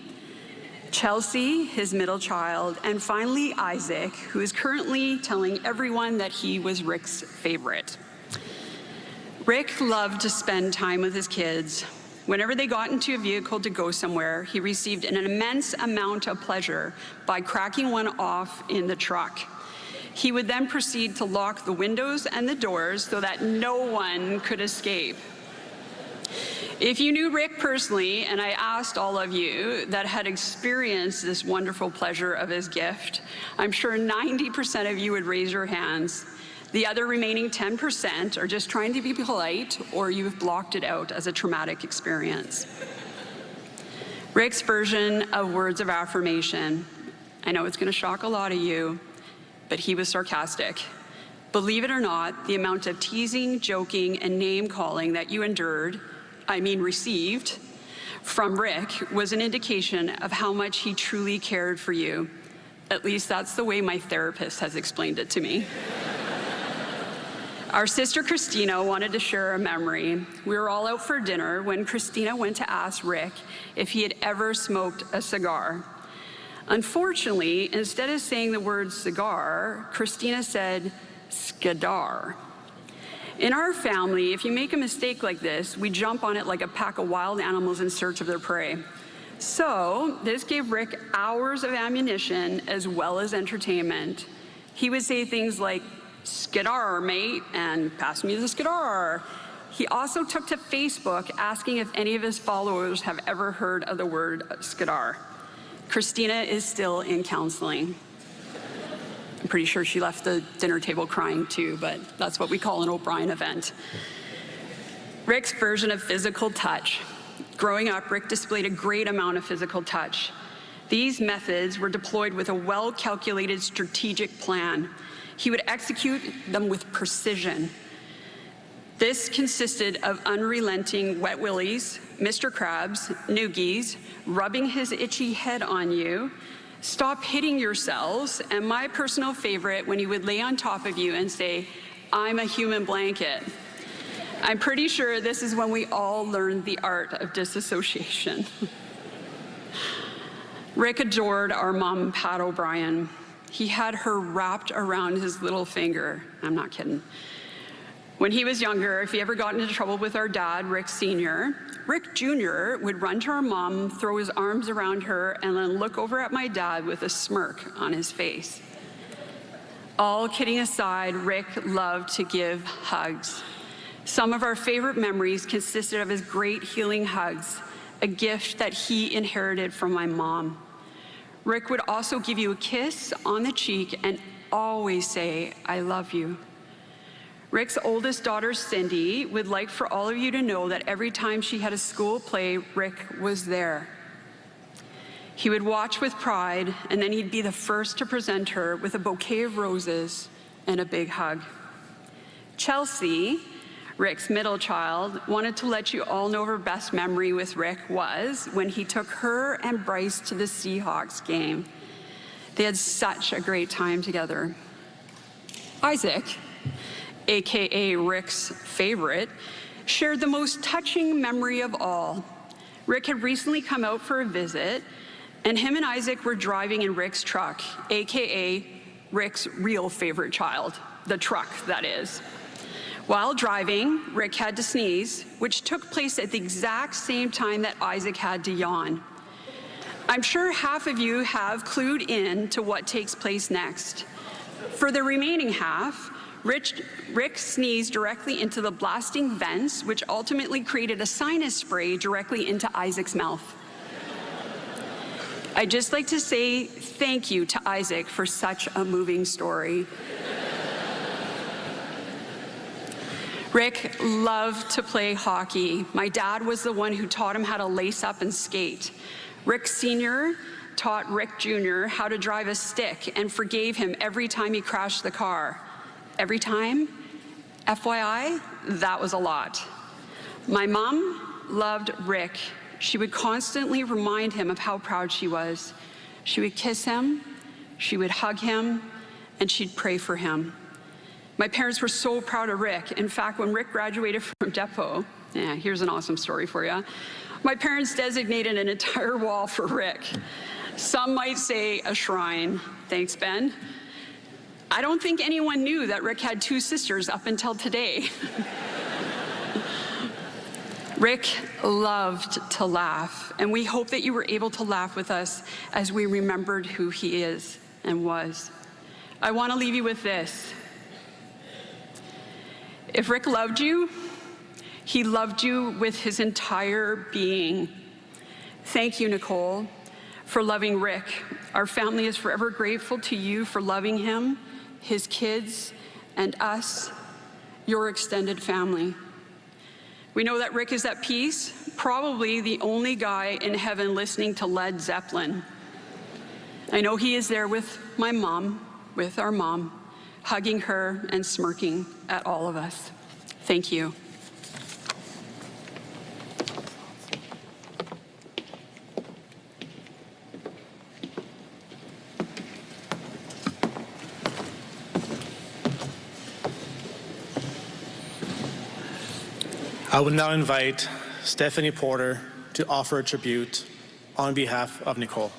Chelsea, his middle child, and finally Isaac, who is currently telling everyone that he was Rick's favorite. Rick loved to spend time with his kids. Whenever they got into a vehicle to go somewhere, he received an immense amount of pleasure by cracking one off in the truck. He would then proceed to lock the windows and the doors so that no one could escape. If you knew Rick personally, and I asked all of you that had experienced this wonderful pleasure of his gift, I'm sure 90% of you would raise your hands. The other remaining 10% are just trying to be polite, or you've blocked it out as a traumatic experience. Rick's version of words of affirmation. I know it's going to shock a lot of you, but he was sarcastic. Believe it or not, the amount of teasing, joking, and name-calling that you received from Rick was an indication of how much he truly cared for you. At least that's the way my therapist has explained it to me. Our sister Christina wanted to share a memory. We were all out for dinner when Christina went to ask Rick if he had ever smoked a cigar. Unfortunately, instead of saying the word cigar, Christina said skadar. In our family, if you make a mistake like this, we jump on it like a pack of wild animals in search of their prey. So this gave Rick hours of ammunition as well as entertainment. He would say things like, "Skidar, mate," and "pass me the skidar." He also took to Facebook asking if any of his followers have ever heard of the word skidar. Christina is still in counseling. I'm pretty sure she left the dinner table crying too, but that's what we call an O'Brien event. Rick's version of physical touch. Growing up, Rick displayed a great amount of physical touch. These methods were deployed with a well-calculated strategic plan. He would execute them with precision. This consisted of unrelenting wet willies, Mr. Krabs, noogies, rubbing his itchy head on you, stop hitting yourselves, and my personal favorite, when he would lay on top of you and say, "I'm a human blanket." I'm pretty sure this is when we all learned the art of disassociation. Rick adored our mom, Pat O'Brien. He had her wrapped around his little finger. I'm not kidding. When he was younger, if he ever got into trouble with our dad, Rick Sr., Rick Jr. would run to our mom, throw his arms around her, and then look over at my dad with a smirk on his face. All kidding aside, Rick loved to give hugs. Some of our favorite memories consisted of his great healing hugs, a gift that he inherited from my mom. Rick would also give you a kiss on the cheek and always say, "I love you." Rick's oldest daughter, Cindy, would like for all of you to know that every time she had a school play, Rick was there. He would watch with pride, and then he'd be the first to present her with a bouquet of roses and a big hug. Chelsea, Rick's middle child, wanted to let you all know her best memory with Rick was when he took her and Bryce to the Seahawks game. They had such a great time together. Isaac, AKA Rick's favorite, shared the most touching memory of all. Rick had recently come out for a visit, and him and Isaac were driving in Rick's truck, AKA Rick's real favorite child, the truck, that is. While driving, Rick had to sneeze, which took place at the exact same time that Isaac had to yawn. I'm sure half of you have clued in to what takes place next. For the remaining half, Rick sneezed directly into the blasting vents, which ultimately created a sinus spray directly into Isaac's mouth. I'd just like to say thank you to Isaac for such a moving story. Rick loved to play hockey. My dad was the one who taught him how to lace up and skate. Rick Sr. taught Rick Jr. how to drive a stick and forgave him every time he crashed the car. Every time? FYI, that was a lot. My mom loved Rick. She would constantly remind him of how proud she was. She would kiss him, she would hug him, and she'd pray for him. My parents were so proud of Rick. In fact, when Rick graduated from Depot, here's an awesome story for you. My parents designated an entire wall for Rick. Some might say a shrine. Thanks, Ben. I don't think anyone knew that Rick had 2 sisters up until today. Rick loved to laugh, and we hope that you were able to laugh with us as we remembered who he is and was. I want to leave you with this. If Rick loved you, he loved you with his entire being. Thank you, Nicole, for loving Rick. Our family is forever grateful to you for loving him, his kids, and us, your extended family. We know that Rick is at peace, probably the only guy in heaven listening to Led Zeppelin. I know he is there with my mom, with our mom, hugging her and smirking at all of us. Thank you. I would now invite Stephanie Porter to offer a tribute on behalf of Nicole.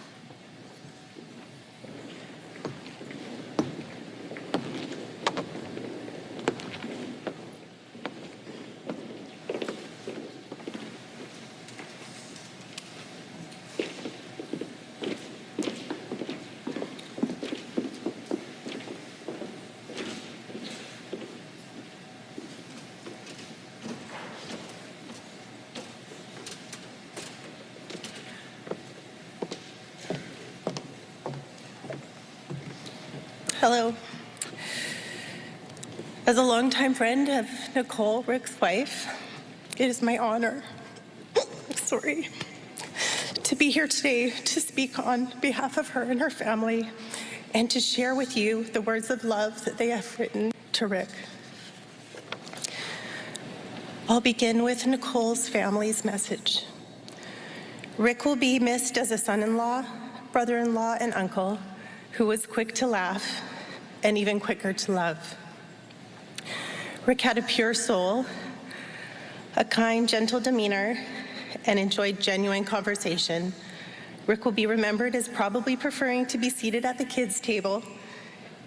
Hello. As a longtime friend of Nicole, Rick's wife, it is my honor, to be here today to speak on behalf of her and her family and to share with you the words of love that they have written to Rick. I'll begin with Nicole's family's message. Rick will be missed as a son-in-law, brother-in-law, and uncle who was quick to laugh and even quicker to love. Rick had a pure soul, a kind, gentle demeanor, and enjoyed genuine conversation. Rick will be remembered as probably preferring to be seated at the kids' table,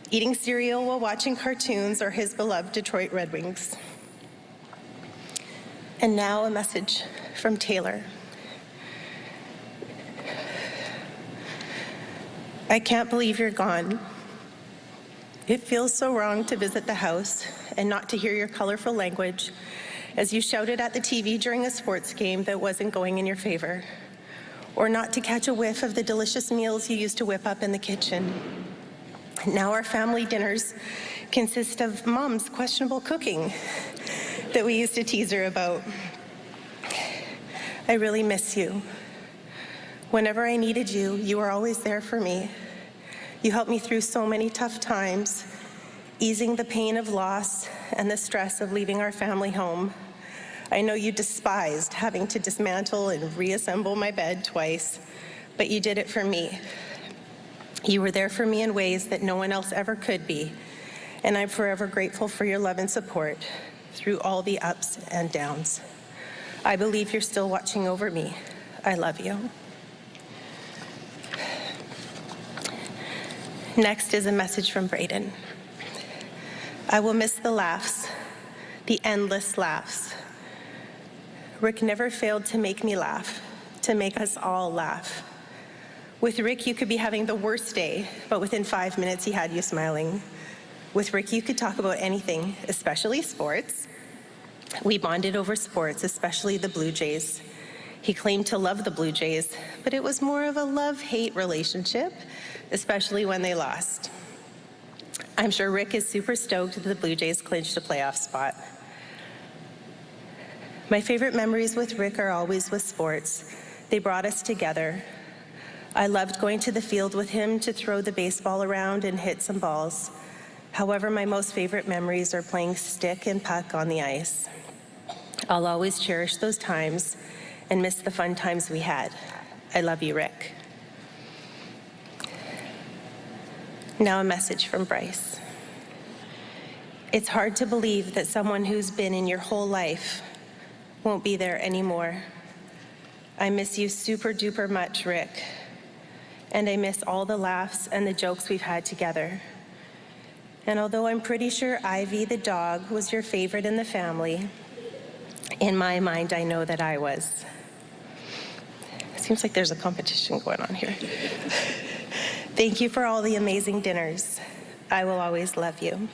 eating cereal while watching cartoons or his beloved Detroit Red Wings. And now a message from Taylor. I can't believe you're gone. It feels so wrong to visit the house and not to hear your colorful language as you shouted at the TV during a sports game that wasn't going in your favor, or not to catch a whiff of the delicious meals you used to whip up in the kitchen. Now our family dinners consist of Mom's questionable cooking that we used to tease her about. I really miss you. Whenever I needed you, you were always there for me. You helped me through so many tough times, easing the pain of loss and the stress of leaving our family home. I know you despised having to dismantle and reassemble my bed twice, but you did it for me. You were there for me in ways that no one else ever could be, and I'm forever grateful for your love and support through all the ups and downs. I believe you're still watching over me. I love you. Next is a message from Brayden. I will miss the laughs, the endless laughs. Rick never failed to make me laugh, to make us all laugh. With Rick, you could be having the worst day, but within 5 minutes, he had you smiling. With Rick, you could talk about anything, especially sports. We bonded over sports, especially the Blue Jays. He claimed to love the Blue Jays, but it was more of a love-hate relationship, especially when they lost. I'm sure Rick is super stoked that the Blue Jays clinched a playoff spot. My favorite memories with Rick are always with sports. They brought us together. I loved going to the field with him to throw the baseball around and hit some balls. However, my most favorite memories are playing stick and puck on the ice. I'll always cherish those times and miss the fun times we had. I love you, Rick. Now a message from Bryce. It's hard to believe that someone who's been in your whole life won't be there anymore. I miss you super duper much, Rick. And I miss all the laughs and the jokes we've had together. And although I'm pretty sure Ivy the dog was your favorite in the family, in my mind, I know that I was. It seems like there's a competition going on here. Thank you for all the amazing dinners. I will always love you.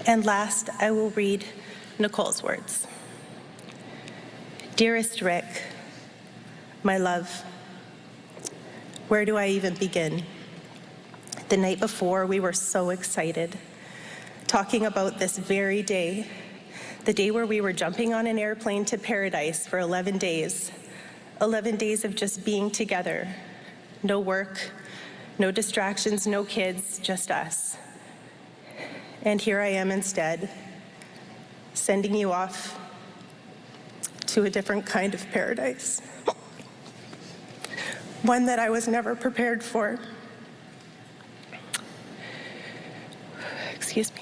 And last, I will read Nicole's words. Dearest Rick, my love, where do I even begin? The night before, we were so excited, talking about this very day, the day where we were jumping on an airplane to paradise for 11 days. 11 days of just being together. No work, no distractions, no kids, just us. And here I am instead, sending you off to a different kind of paradise. One that I was never prepared for. Excuse me.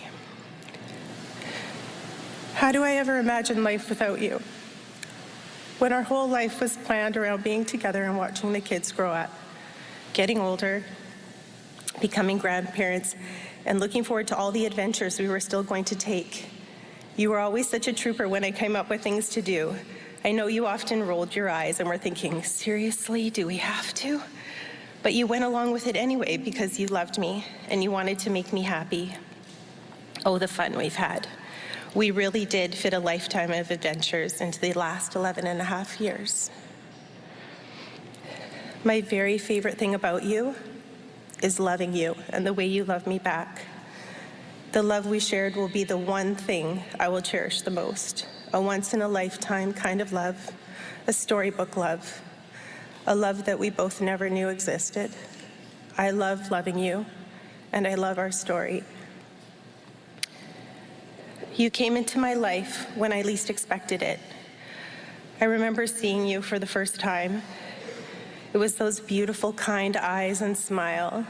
How do I ever imagine life without you? When our whole life was planned around being together and watching the kids grow up, getting older, becoming grandparents, and looking forward to all the adventures we were still going to take. You were always such a trooper when I came up with things to do. I know you often rolled your eyes and were thinking, seriously, do we have to? But you went along with it anyway because you loved me and you wanted to make me happy. Oh, the fun we've had. We really did fit a lifetime of adventures into the last 11 and a half years. My very favorite thing about you is loving you and the way you love me back. The love we shared will be the one thing I will cherish the most. A once-in-a-lifetime kind of love, a storybook love, a love that we both never knew existed. I love loving you, and I love our story. You came into my life when I least expected it. I remember seeing you for the first time. It was those beautiful, kind eyes and smile.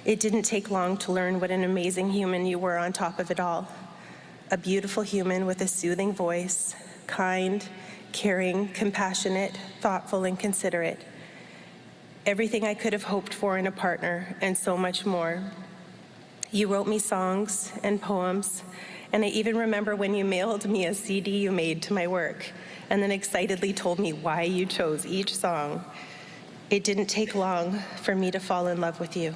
It didn't take long to learn what an amazing human you were on top of it all. A beautiful human with a soothing voice, kind, caring, compassionate, thoughtful, and considerate. Everything I could have hoped for in a partner, and so much more. You wrote me songs and poems, and I even remember when you mailed me a CD you made to my work, and then excitedly told me why you chose each song. It didn't take long for me to fall in love with you.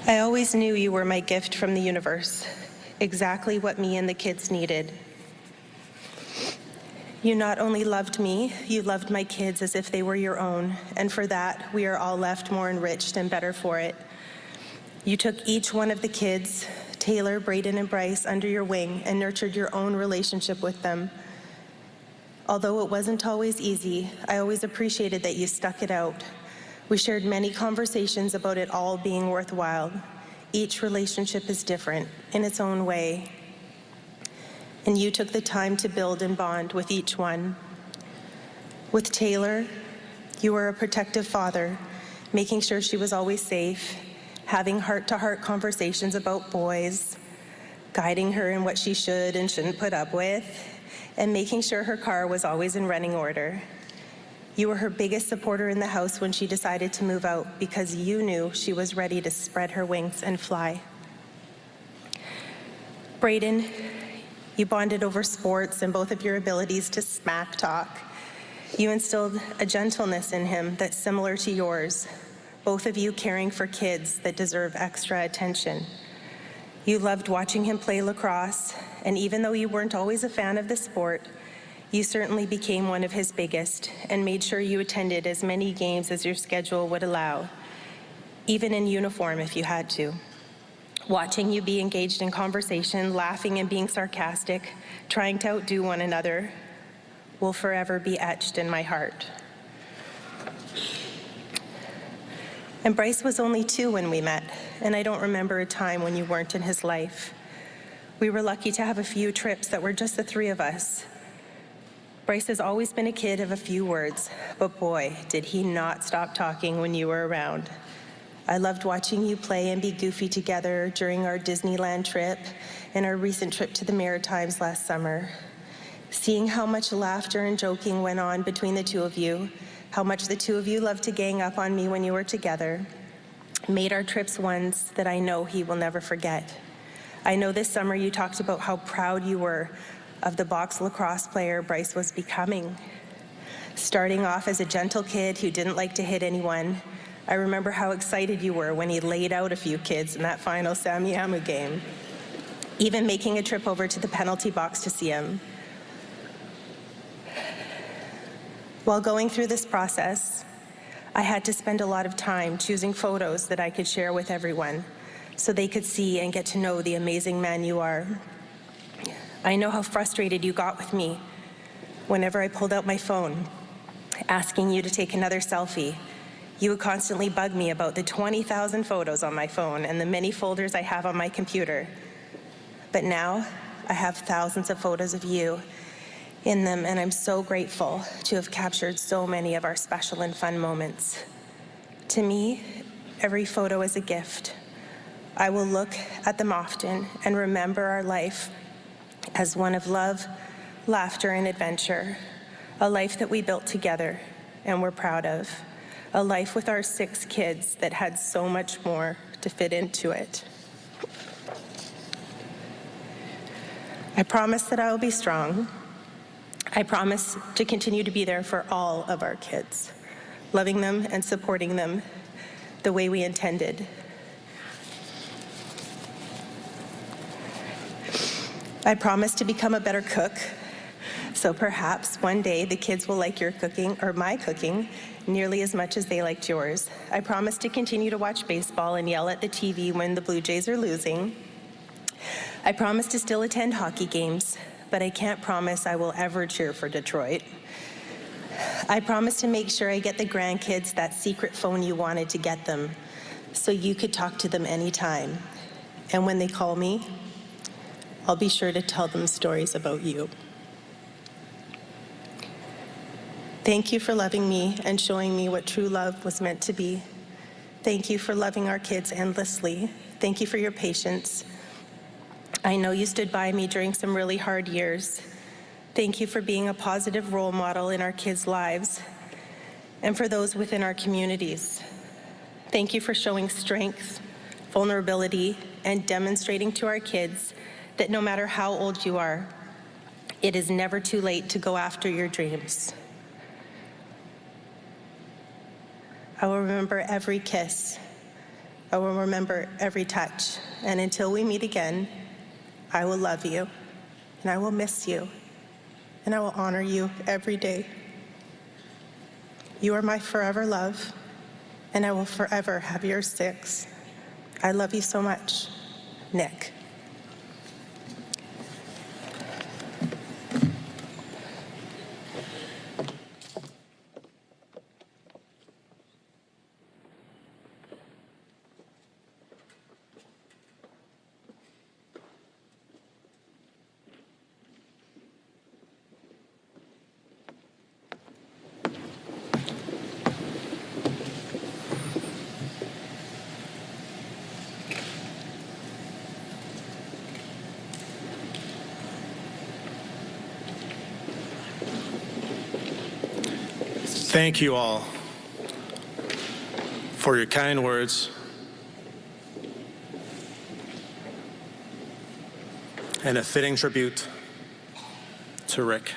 I always knew you were my gift from the universe, exactly what me and the kids needed. You not only loved me, you loved my kids as if they were your own, and for that, we are all left more enriched and better for it. You took each one of the kids, Taylor, Brayden, and Bryce, under your wing and nurtured your own relationship with them. Although it wasn't always easy, I always appreciated that you stuck it out. We shared many conversations about it all being worthwhile. Each relationship is different in its own way. And you took the time to build and bond with each one. With Taylor, you were a protective father, making sure she was always safe, having heart-to-heart conversations about boys, guiding her in what she should and shouldn't put up with, and making sure her car was always in running order. You were her biggest supporter in the house when she decided to move out because you knew she was ready to spread her wings and fly. Braden, you bonded over sports and both of your abilities to smack talk. You instilled a gentleness in him that's similar to yours, both of you caring for kids that deserve extra attention. You loved watching him play lacrosse, and even though you weren't always a fan of the sport, you certainly became one of his biggest and made sure you attended as many games as your schedule would allow, even in uniform if you had to. Watching you be engaged in conversation, laughing and being sarcastic, trying to outdo one another, will forever be etched in my heart. And Bryce was only 2 when we met, and I don't remember a time when you weren't in his life. We were lucky to have a few trips that were just the 3 of us. Bryce has always been a kid of a few words, but boy, did he not stop talking when you were around. I loved watching you play and be goofy together during our Disneyland trip and our recent trip to the Maritimes last summer. Seeing how much laughter and joking went on between the 2 of you, how much the 2 of you loved to gang up on me when you were together, made our trips ones that I know he will never forget. I know this summer you talked about how proud you were of the box lacrosse player Bryce was becoming. Starting off as a gentle kid who didn't like to hit anyone, I remember how excited you were when he laid out a few kids in that final Samiamu game, even making a trip over to the penalty box to see him. While going through this process, I had to spend a lot of time choosing photos that I could share with everyone so they could see and get to know the amazing man you are. I know how frustrated you got with me whenever I pulled out my phone, asking you to take another selfie. You would constantly bug me about the 20,000 photos on my phone and the many folders I have on my computer. But now, I have thousands of photos of you in them, and I'm so grateful to have captured so many of our special and fun moments. To me, every photo is a gift. I will look at them often and remember our life as one of love, laughter, and adventure, a life that we built together and we're proud of, a life with our 6 kids that had so much more to fit into it. I promise that I will be strong. I promise to continue to be there for all of our kids, loving them and supporting them the way we intended. I promise to become a better cook, so perhaps one day the kids will like your cooking or my cooking nearly as much as they liked yours. I promise to continue to watch baseball and yell at the TV when the Blue Jays are losing. I promise to still attend hockey games, but I can't promise I will ever cheer for Detroit. I promise to make sure I get the grandkids that secret phone you wanted to get them, so you could talk to them anytime. And when they call me, I'll be sure to tell them stories about you. Thank you for loving me and showing me what true love was meant to be. Thank you for loving our kids endlessly. Thank you for your patience. I know you stood by me during some really hard years. Thank you for being a positive role model in our kids' lives and for those within our communities. Thank you for showing strength, vulnerability, and demonstrating to our kids that no matter how old you are, it is never too late to go after your dreams. I will remember every kiss. I will remember every touch. And until we meet again, I will love you, and I will miss you, and I will honor you every day. You are my forever love, and I will forever have your 6. I love you so much. Nick. Thank you all for your kind words and a fitting tribute to Rick.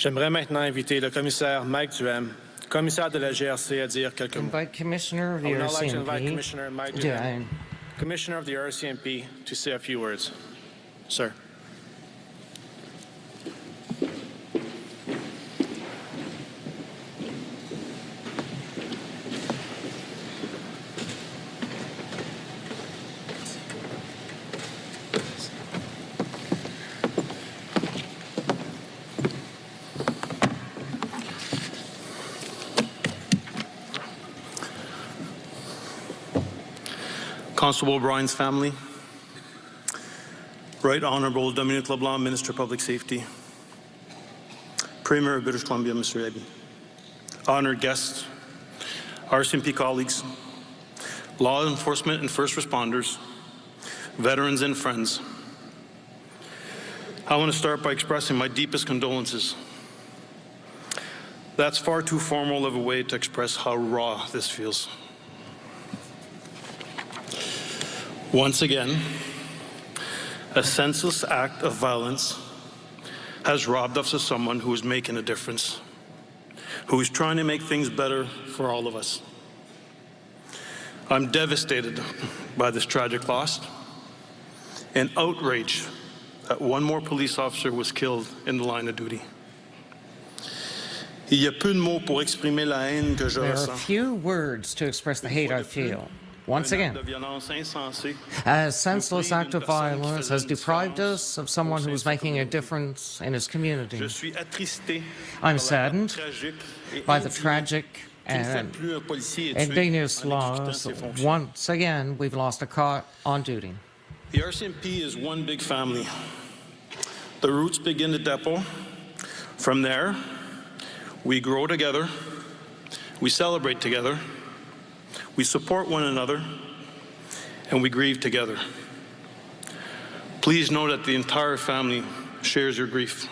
J'aimerais maintenant inviter le commissaire Mike Duhem, commissaire de la GRC, à dire quelques mots. Invite Commissioner of the I would now like to invite Commissioner RCMP, Mike Duhem, Duhem. Commissioner of the RCMP, to say a few words. Sir. Constable O'Brien's family, Right Honourable Dominic LeBlanc, Minister of Public Safety, Premier of British Columbia, Mr. Eby, honoured guests, RCMP colleagues, law enforcement and first responders, veterans and friends. I want to start by expressing my deepest condolences. That's far too formal of a way to express how raw this feels. Once again, a senseless act of violence has robbed us of someone who is making a difference, who is trying to make things better for all of us. I'm devastated by this tragic loss and outraged that one more police officer was killed in the line of duty. Il y a peu de mots pour exprimer la haine que je There are ressens. few words to express the hate I feel. Once again, a senseless act of violence has deprived us of someone who is making a difference in his community. I'm saddened by the tragic and ignominious loss. Once again, we've lost a cop on duty. The RCMP is one big family. The roots begin at Depot. From there, we grow together, we celebrate together, we support one another, and we grieve together. Please know that the entire family shares your grief,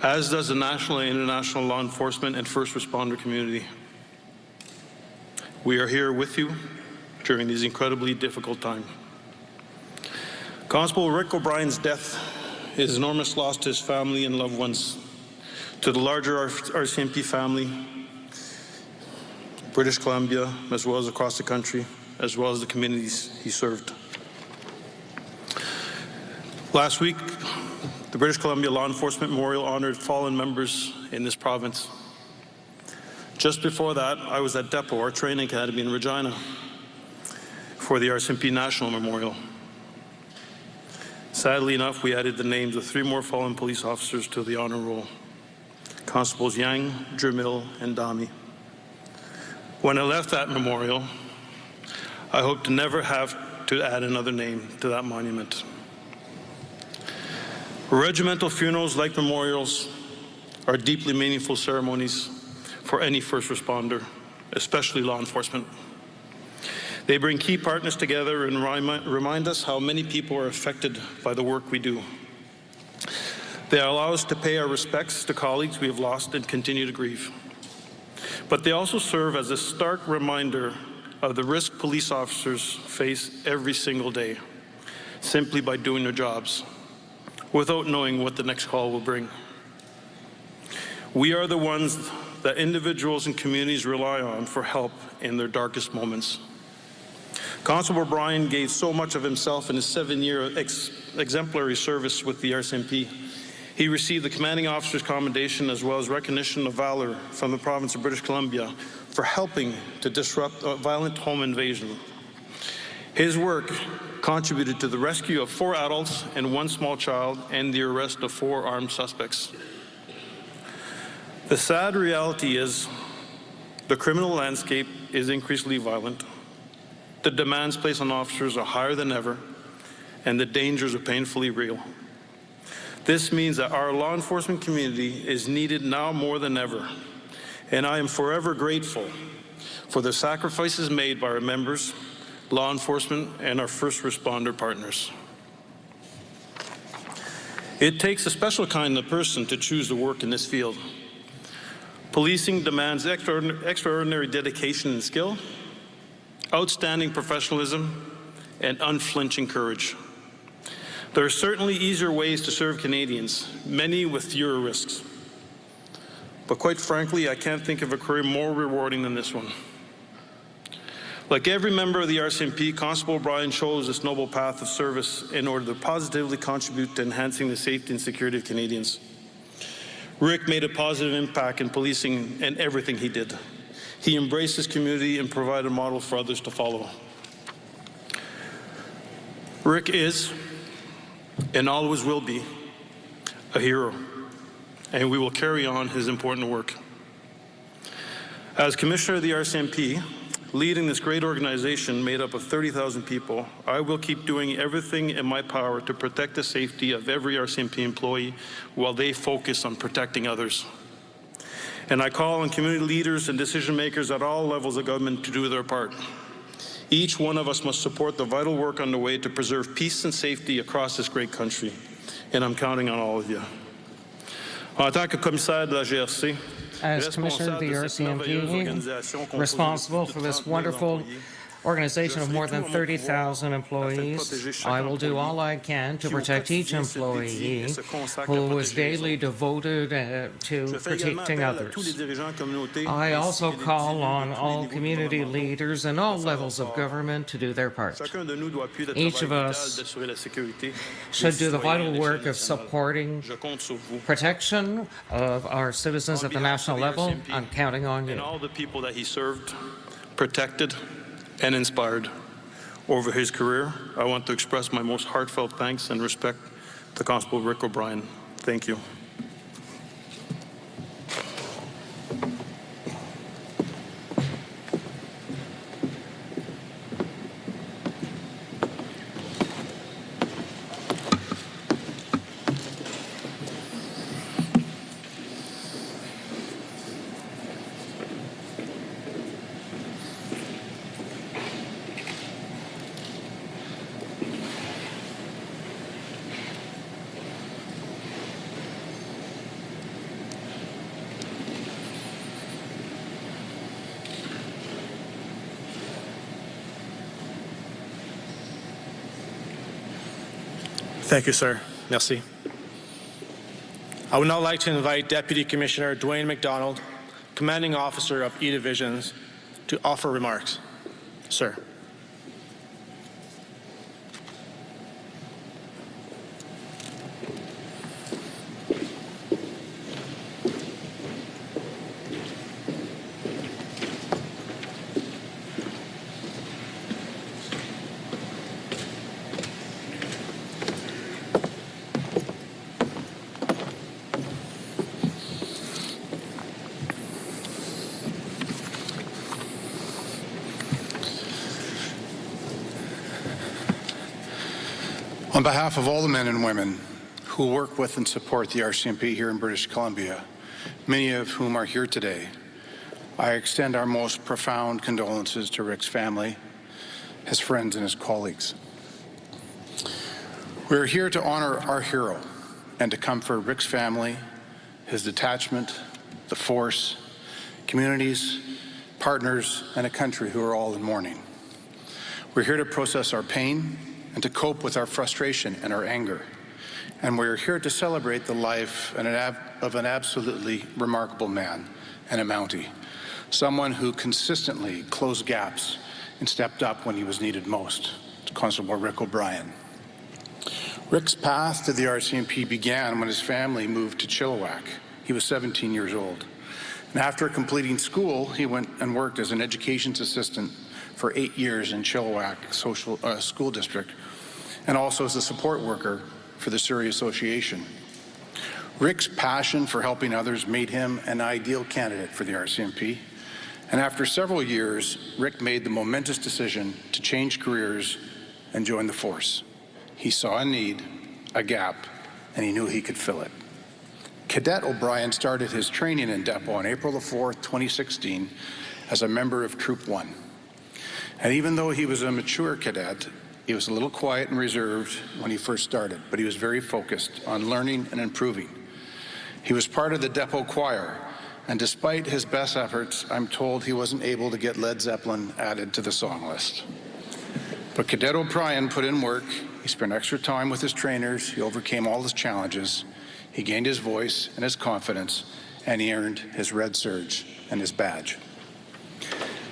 as does the national and international law enforcement and first responder community. We are here with you during these incredibly difficult times. Constable Rick O'Brien's death is an enormous loss to his family and loved ones, to the larger RCMP family, British Columbia, as well as across the country, as well as the communities he served. Last week, the British Columbia Law Enforcement Memorial honored fallen members in this province. Just before that, I was at Depot, our training academy in Regina, for the RCMP National Memorial. Sadly enough, we added the names of 3 more fallen police officers to the honor roll: Constables Yang, Jermil, and Dami. When I left that memorial, I hope to never have to add another name to that monument. Regimental funerals, like memorials, are deeply meaningful ceremonies for any first responder, especially law enforcement. They bring key partners together and remind us how many people are affected by the work we do. They allow us to pay our respects to colleagues we have lost and continue to grieve. But they also serve as a stark reminder of the risk police officers face every single day, simply by doing their jobs, without knowing what the next call will bring. We are the ones that individuals and communities rely on for help in their darkest moments. Constable O'Brien gave so much of himself in his 7-year exemplary service with the RCMP. He received the Commanding Officer's Commendation as well as recognition of valor from the province of British Columbia for helping to disrupt a violent home invasion. His work contributed to the rescue of 4 adults and 1 small child and the arrest of 4 armed suspects. The sad reality is the criminal landscape is increasingly violent. The demands placed on officers are higher than ever, and the dangers are painfully real. This means that our law enforcement community is needed now more than ever, and I am forever grateful for the sacrifices made by our members, law enforcement, and our first responder partners. It takes a special kind of person to choose to work in this field. Policing demands extraordinary dedication and skill, outstanding professionalism, and unflinching courage. There are certainly easier ways to serve Canadians, many with fewer risks. but quite frankly, I can't think of a career more rewarding than this one. Like every member of the RCMP, Constable O'Brien chose this noble path of service in order to positively contribute to enhancing the safety and security of Canadians. Rick made a positive impact in policing and everything he did. He embraced his community and provided a model for others to follow. Rick is, and always will be, a hero, and we will carry on his important work. As Commissioner of the RCMP, leading this great organization made up of 30,000 people, I will keep doing everything in my power to protect the safety of every RCMP employee while they focus on protecting others. And I call on community leaders and decision makers at all levels of government to do their part. Each one of us must support the vital work underway to preserve peace and safety across this great country. And I'm counting on all of you. En tant que commissaire de la GRC, as Commissioner of the RCMP, responsible for this wonderful organization of more than 30,000 employees, I will do all I can to protect each employee who is daily devoted to protecting others. I also call on all community leaders and all levels of government to do their part. Each of us should do the vital work of supporting protection of our citizens at the national level. I'm counting on you. And all the people that he served, protected, and inspired over his career. I want to express my most heartfelt thanks and respect to Constable Rick O'Brien. Thank you. Thank you, sir. Merci. I would now like to invite Deputy Commissioner Dwayne McDonald, Commanding Officer of E Divisions, to offer remarks. Sir. On behalf of all the men and women who work with and support the RCMP here in British Columbia, many of whom are here today, I extend our most profound condolences to Rick's family, his friends, and his colleagues. We are here to honor our hero and to comfort Rick's family, his detachment, the force, communities, partners, and a country who are all in mourning. We're here to process our pain and to cope with our frustration and our anger. And we're here to celebrate the life of an absolutely remarkable man and a Mountie, someone who consistently closed gaps and stepped up when he was needed most. It's Constable Rick O'Brien. Rick's path to the RCMP began when his family moved to Chilliwack. He was 17 years old. And after completing school, he went and worked as an education's assistant for 8 years in Chilliwack School District, and also as a support worker for the Surrey Association. Rick's passion for helping others made him an ideal candidate for the RCMP, and after several years, Rick made the momentous decision to change careers and join the force. He saw a need, a gap, and he knew he could fill it. Cadet O'Brien started his training in Depot on April the 4th, 2016, as a member of Troop 1. And even though he was a mature cadet, he was a little quiet and reserved when he first started, but he was very focused on learning and improving. He was part of the Depot choir, and despite his best efforts, I'm told he wasn't able to get Led Zeppelin added to the song list. But Cadet O'Brien put in work. He spent extra time with his trainers. He overcame all his challenges. He gained his voice and his confidence, and he earned his red surge and his badge.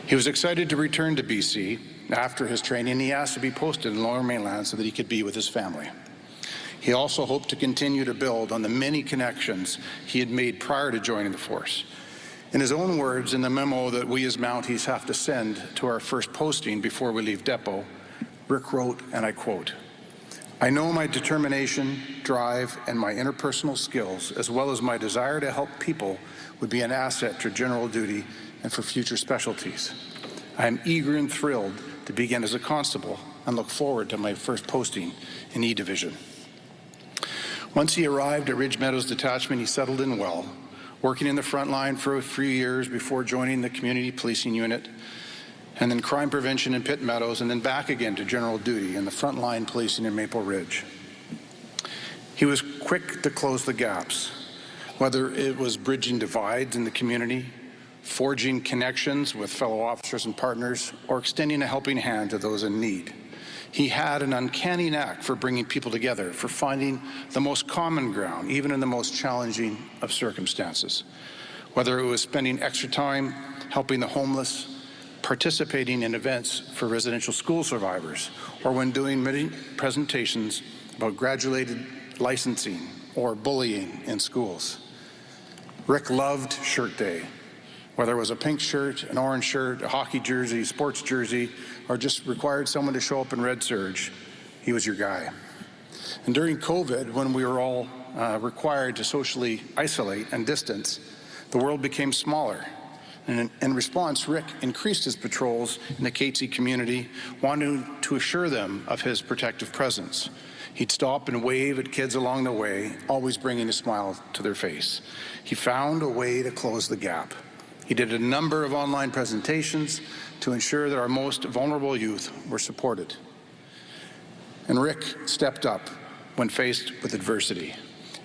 He was excited to return to BC after his training. He asked to be posted in Lower Mainland so that he could be with his family. He also hoped to continue to build on the many connections he had made prior to joining the force. In his own words, in the memo that we as Mounties have to send to our first posting before we leave depot, Rick wrote, and I quote, "I know my determination, drive, and my interpersonal skills, as well as my desire to help people, would be an asset to general duty and for future specialties. I am eager and thrilled to begin as a constable and look forward to my first posting in E Division." Once he arrived at Ridge Meadows Detachment, he settled in well, working in the front line for a few years before joining the community policing unit, and then crime prevention in Pitt Meadows, and then back again to general duty in the front line policing in Maple Ridge. He was quick to close the gaps, whether it was bridging divides in the community, forging connections with fellow officers and partners, or extending a helping hand to those in need. He had an uncanny knack for bringing people together, for finding the most common ground, even in the most challenging of circumstances. Whether it was spending extra time helping the homeless, participating in events for residential school survivors, or when doing many presentations about graduated licensing or bullying in schools. Rick loved Shirt Day. Whether it was a pink shirt, an orange shirt, a hockey jersey, sports jersey, or just required someone to show up in red surge, he was your guy. And during COVID, when we were all required to socially isolate and distance, the world became smaller. And in response, Rick increased his patrols in the Catesy community, wanting to assure them of his protective presence. He'd stop and wave at kids along the way, always bringing a smile to their face. He found a way to close the gap. He did a number of online presentations to ensure that our most vulnerable youth were supported. And Rick stepped up when faced with adversity.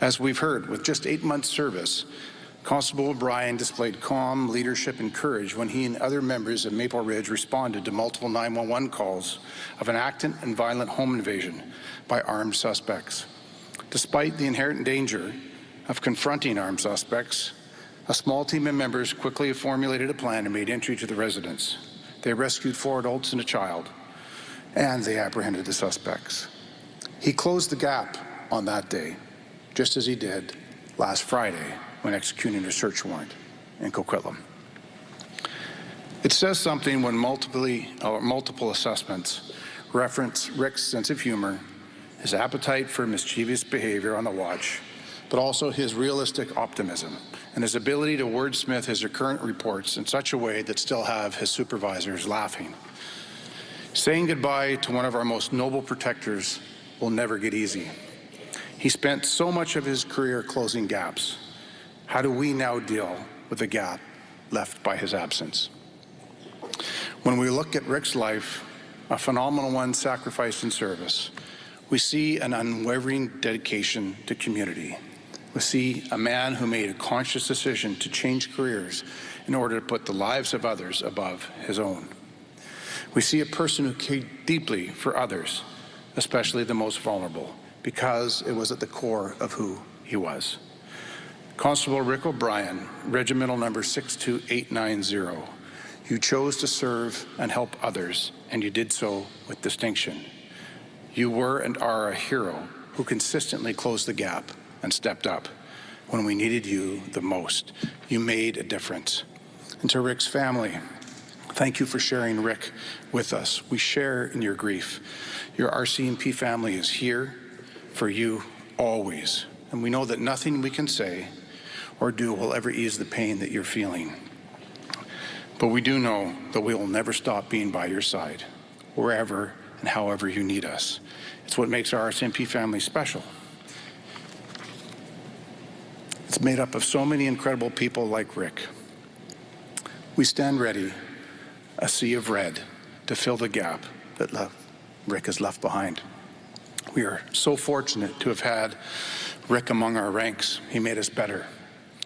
As we've heard, with just 8 months' service, Constable O'Brien displayed calm leadership and courage when he and other members of Maple Ridge responded to multiple 911 calls of an active and violent home invasion by armed suspects. Despite the inherent danger of confronting armed suspects, a small team of members quickly formulated a plan and made entry to the residence. They rescued 4 adults and a child, and they apprehended the suspects. He closed the gap on that day, just as he did last Friday when executing a search warrant in Coquitlam. It says something when multiple assessments reference Rick's sense of humor, his appetite for mischievous behavior on the watch, but also his realistic optimism and his ability to wordsmith his recurrent reports in such a way that still have his supervisors laughing. Saying goodbye to one of our most noble protectors will never get easy. He spent so much of his career closing gaps. How do we now deal with the gap left by his absence? When we look at Rick's life, a phenomenal one sacrificed in service, we see an unwavering dedication to community. We see a man who made a conscious decision to change careers in order to put the lives of others above his own. We see a person who cared deeply for others, especially the most vulnerable, because it was at the core of who he was. Constable Rick O'Brien, Regimental Number 62890, you chose to serve and help others, and you did so with distinction. You were and are a hero who consistently closed the gap and stepped up when we needed you the most. You made a difference. And to Rick's family, thank you for sharing Rick with us. We share in your grief. Your RCMP family is here for you always. And we know that nothing we can say or do will ever ease the pain that you're feeling. But we do know that we will never stop being by your side, wherever and however you need us. It's what makes our RCMP family special. It's made up of so many incredible people like Rick. We stand ready, a sea of red, to fill the gap that Rick has left behind. We are so fortunate to have had Rick among our ranks. He made us better.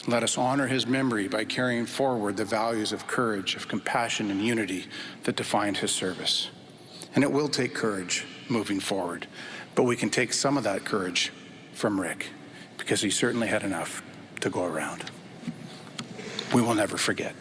Let us honor his memory by carrying forward the values of courage, of compassion, and unity that defined his service. And it will take courage moving forward, but we can take some of that courage from Rick, because he certainly had enough to go around. we will never forget.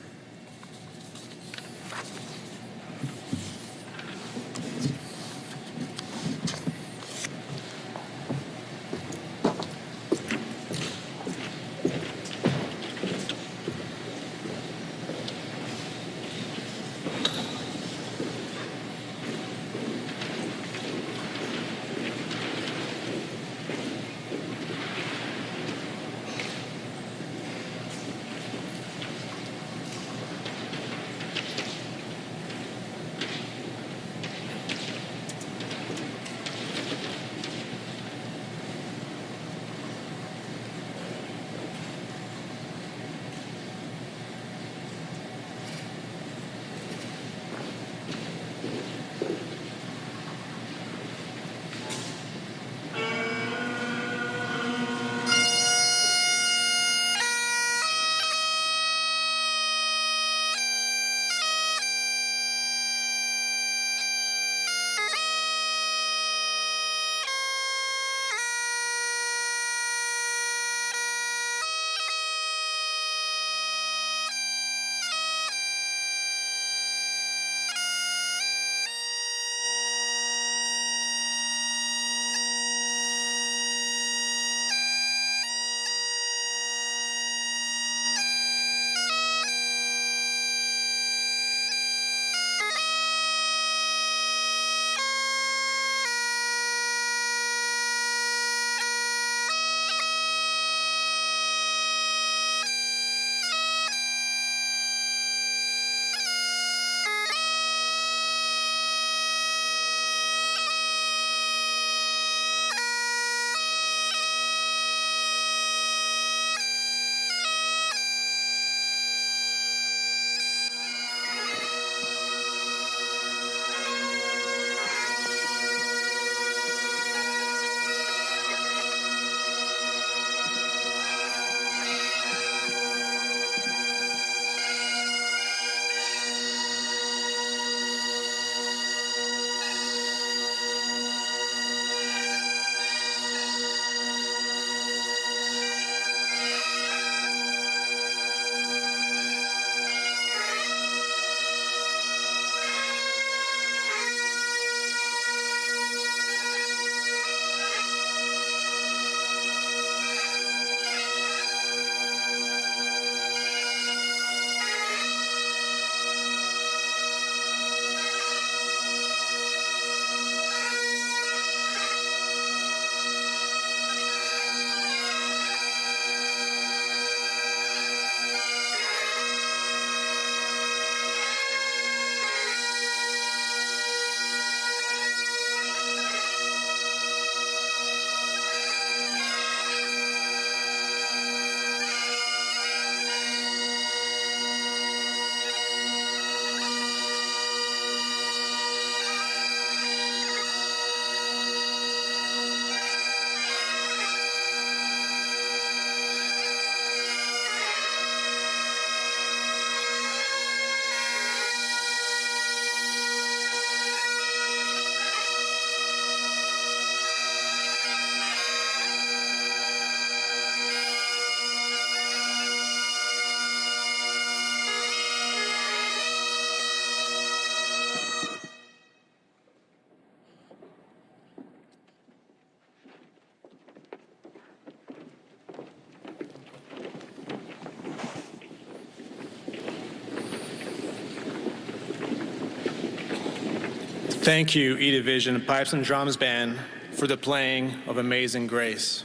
Thank you, E Division Pipes and Drums Band, for the playing of Amazing Grace.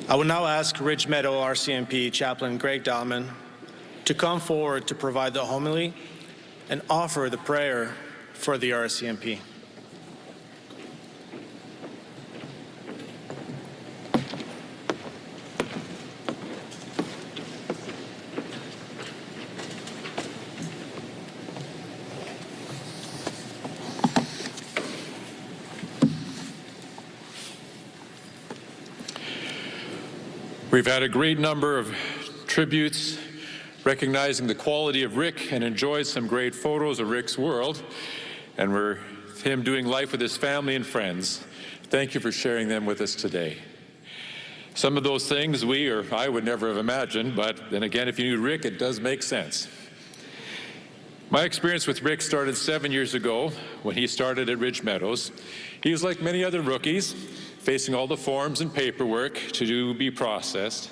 I will now ask Ridge Meadow RCMP Chaplain Greg Dahlman to come forward to provide the homily and offer the prayer for the RCMP. We've had a great number of tributes recognizing the quality of Rick and enjoyed some great photos of Rick's world, and him doing life with his family and friends. Thank you for sharing them with us today. Some of those things we or I would never have imagined, but then again, if you knew Rick, it does make sense. My experience with Rick started 7 years ago when he started at Ridge Meadows. He was like many other rookies, facing all the forms and paperwork to be processed.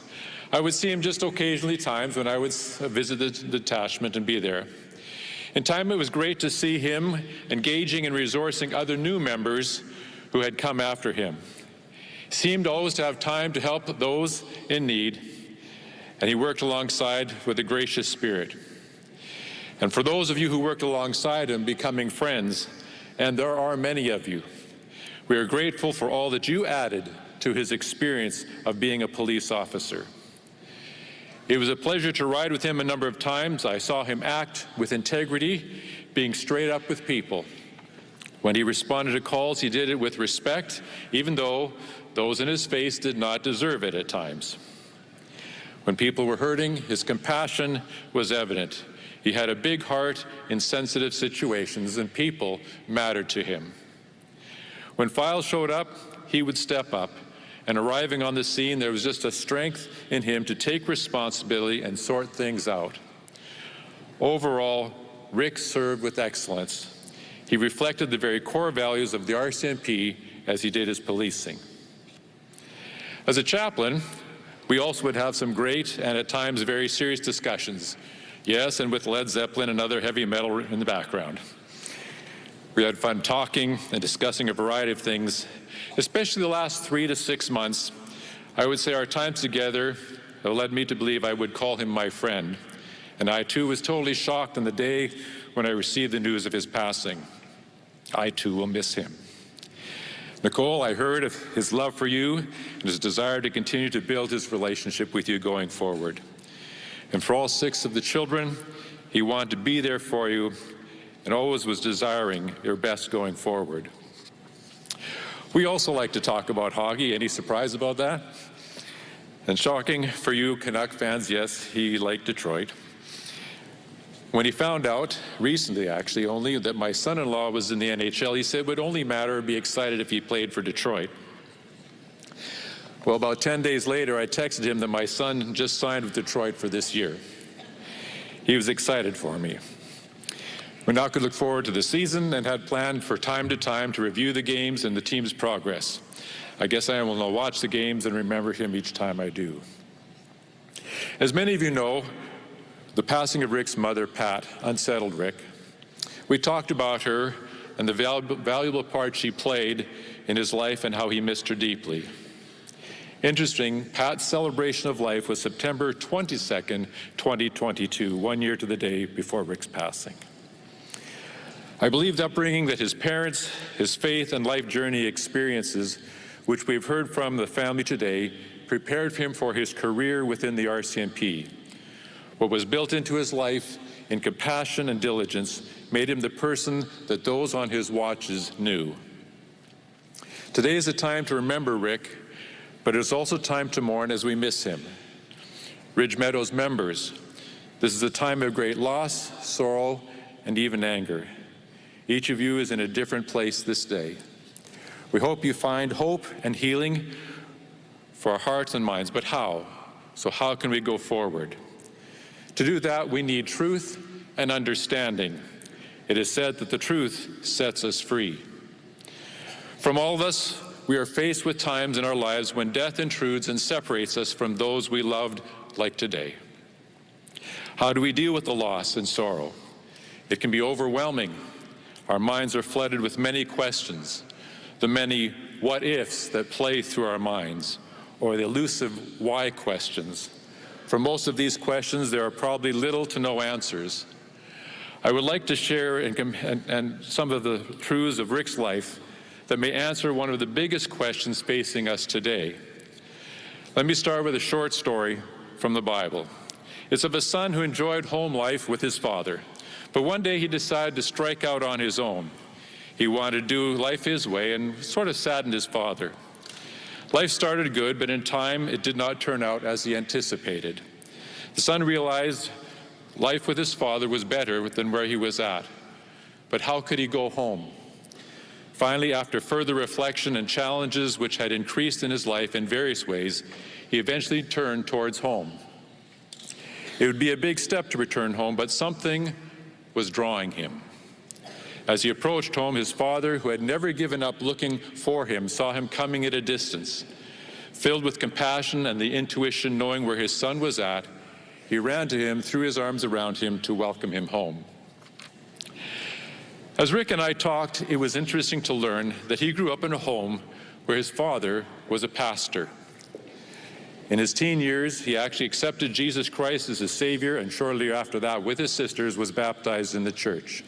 I would see him just occasionally times when I would visit the detachment and be there. In time, it was great to see him engaging and resourcing other new members who had come after him. He seemed always to have time to help those in need, and he worked alongside with a gracious spirit. And for those of you who worked alongside him, becoming friends, and there are many of you, we are grateful for all that you added to his experience of being a police officer. It was a pleasure to ride with him a number of times. I saw him act with integrity, being straight up with people. When he responded to calls, he did it with respect, even though those in his face did not deserve it at times. When people were hurting, his compassion was evident. He had a big heart in sensitive situations, and people mattered to him. When files showed up, he would step up, and arriving on the scene, there was just a strength in him to take responsibility and sort things out. Overall, Rick served with excellence. He reflected the very core values of the RCMP as he did his policing. As a chaplain, we also would have some great and at times very serious discussions. Yes, and with Led Zeppelin and other heavy metal in the background. We had fun talking and discussing a variety of things, especially the last 3 to 6 months. I would say our times together led me to believe I would call him my friend. And I too was totally shocked on the day when I received the news of his passing. I too will miss him. Nicole, I heard of his love for you and his desire to continue to build his relationship with you going forward. And for all 6 of the children, he wanted to be there for you and always was desiring your best going forward. We also like to talk about hockey. Any surprise about that? And shocking for you Canuck fans, yes, he liked Detroit. When he found out, recently actually only, that my son-in-law was in the NHL, he said it would only matter or be excited if he played for Detroit. Well, about 10 days later, I texted him that my son just signed with Detroit for this year. He was excited for me. We now could look forward to the season and had planned for time to review the games and the team's progress. I guess I will now watch the games and remember him each time I do. As many of you know, the passing of Rick's mother, Pat, unsettled Rick. We talked about her and the valuable part she played in his life and how he missed her deeply. Interesting, Pat's celebration of life was September 22nd, 2022, 1 year to the day before Rick's passing. I believe the upbringing that his parents, his faith and life journey experiences, which we've heard from the family today, prepared him for his career within the RCMP. What was built into his life in compassion and diligence made him the person that those on his watches knew. Today is a time to remember Rick, but it is also time to mourn as we miss him. Ridge Meadows members, this is a time of great loss, sorrow, and even anger. Each of you is in a different place this day. We hope you find hope and healing for our hearts and minds, but how? So how can we go forward? To do that, we need truth and understanding. It is said that the truth sets us free. From all of us, we are faced with times in our lives when death intrudes and separates us from those we loved, like today. How do we deal with the loss and sorrow? It can be overwhelming. Our minds are flooded with many questions, the many what-ifs that play through our minds, or the elusive why questions. For most of these questions, there are probably little to no answers. I would like to share and some of the truths of Rick's life that may answer one of the biggest questions facing us today. Let me start with a short story from the Bible. It's of a son who enjoyed home life with his father, but one day he decided to strike out on his own. He wanted to do life his way and sort of saddened his father. Life started good, but in time it did not turn out as he anticipated. The son realized life with his father was better than where he was at. But how could he go home? Finally, after further reflection and challenges which had increased in his life in various ways, he eventually turned towards home. It would be a big step to return home, but something was drawing him. As he approached home, his father, who had never given up looking for him, saw him coming at a distance. Filled with compassion and the intuition knowing where his son was at, he ran to him, threw his arms around him to welcome him home. As Rick and I talked, it was interesting to learn that he grew up in a home where his father was a pastor. In his teen years, he actually accepted Jesus Christ as his Savior, and shortly after that, with his sisters, was baptized in the church.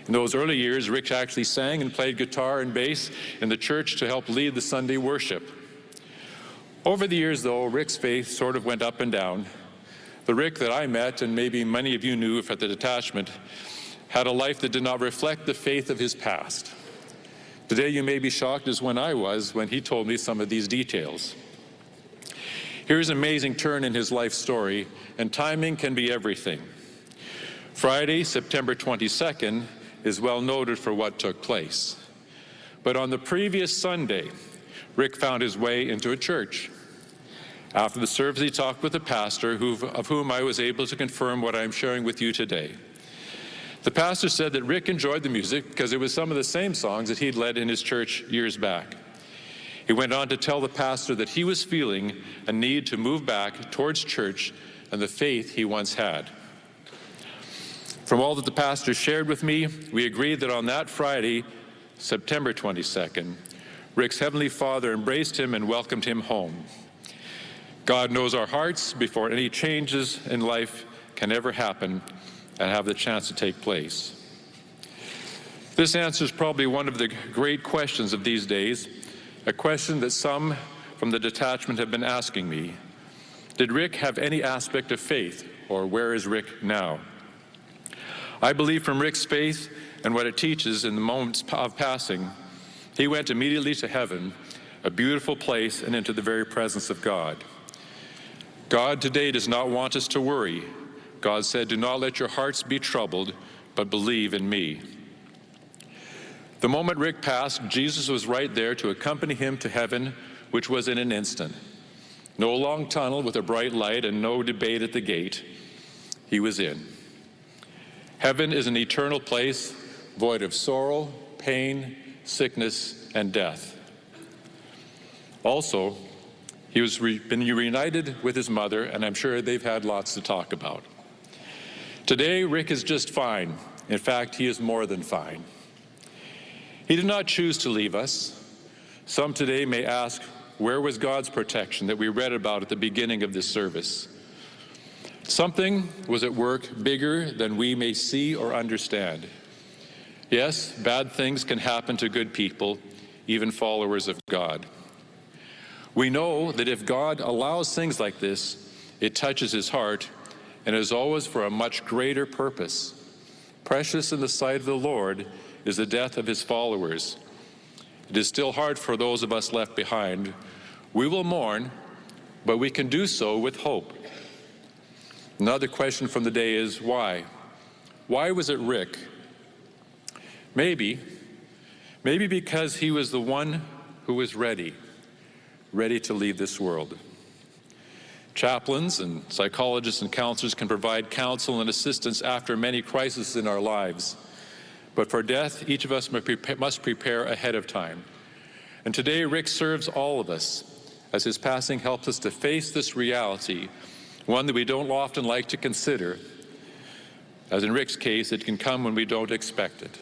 In those early years, Rick actually sang and played guitar and bass in the church to help lead the Sunday worship. Over the years, though, Rick's faith sort of went up and down. The Rick that I met, and maybe many of you knew if at the detachment, had a life that did not reflect the faith of his past. Today, you may be shocked as when I was when he told me some of these details. Here's an amazing turn in his life story, and timing can be everything. Friday, September 22nd, is well noted for what took place. But on the previous Sunday, Rick found his way into a church. After the service, he talked with the pastor, of whom I was able to confirm what I'm sharing with you today. The pastor said that Rick enjoyed the music because it was some of the same songs that he'd led in his church years back. He went on to tell the pastor that he was feeling a need to move back towards church and the faith he once had. From all that the pastor shared with me, we agreed that on that Friday, September 22nd, Rick's Heavenly Father embraced him and welcomed him home. God knows our hearts before any changes in life can ever happen and have the chance to take place. This answers probably one of the great questions of these days, a question that some from the detachment have been asking me. Did Rick have any aspect of faith, or where is Rick now? I believe from Rick's faith and what it teaches in the moments of passing, he went immediately to heaven, a beautiful place, and into the very presence of God. God today does not want us to worry. God said, "Do not let your hearts be troubled, but believe in me." The moment Rick passed, Jesus was right there to accompany him to heaven, which was in an instant. No long tunnel with a bright light and no debate at the gate. He was in. Heaven is an eternal place, void of sorrow, pain, sickness, and death. Also, he was been reunited with his mother, and I'm sure they've had lots to talk about. Today, Rick is just fine. In fact, he is more than fine. He did not choose to leave us. Some today may ask, where was God's protection that we read about at the beginning of this service? Something was at work bigger than we may see or understand. Yes, bad things can happen to good people, even followers of God. We know that if God allows things like this, it touches his heart and is always for a much greater purpose. Precious in the sight of the Lord is the death of his followers. It is still hard for those of us left behind. We will mourn, but we can do so with hope. Another question from the day is why? Why was it Rick? Maybe because he was the one who was ready to leave this world. Chaplains and psychologists and counselors can provide counsel and assistance after many crises in our lives. But for death, each of us must prepare ahead of time. And today, Rick serves all of us as his passing helps us to face this reality, one that we don't often like to consider. As in Rick's case, it can come when we don't expect it.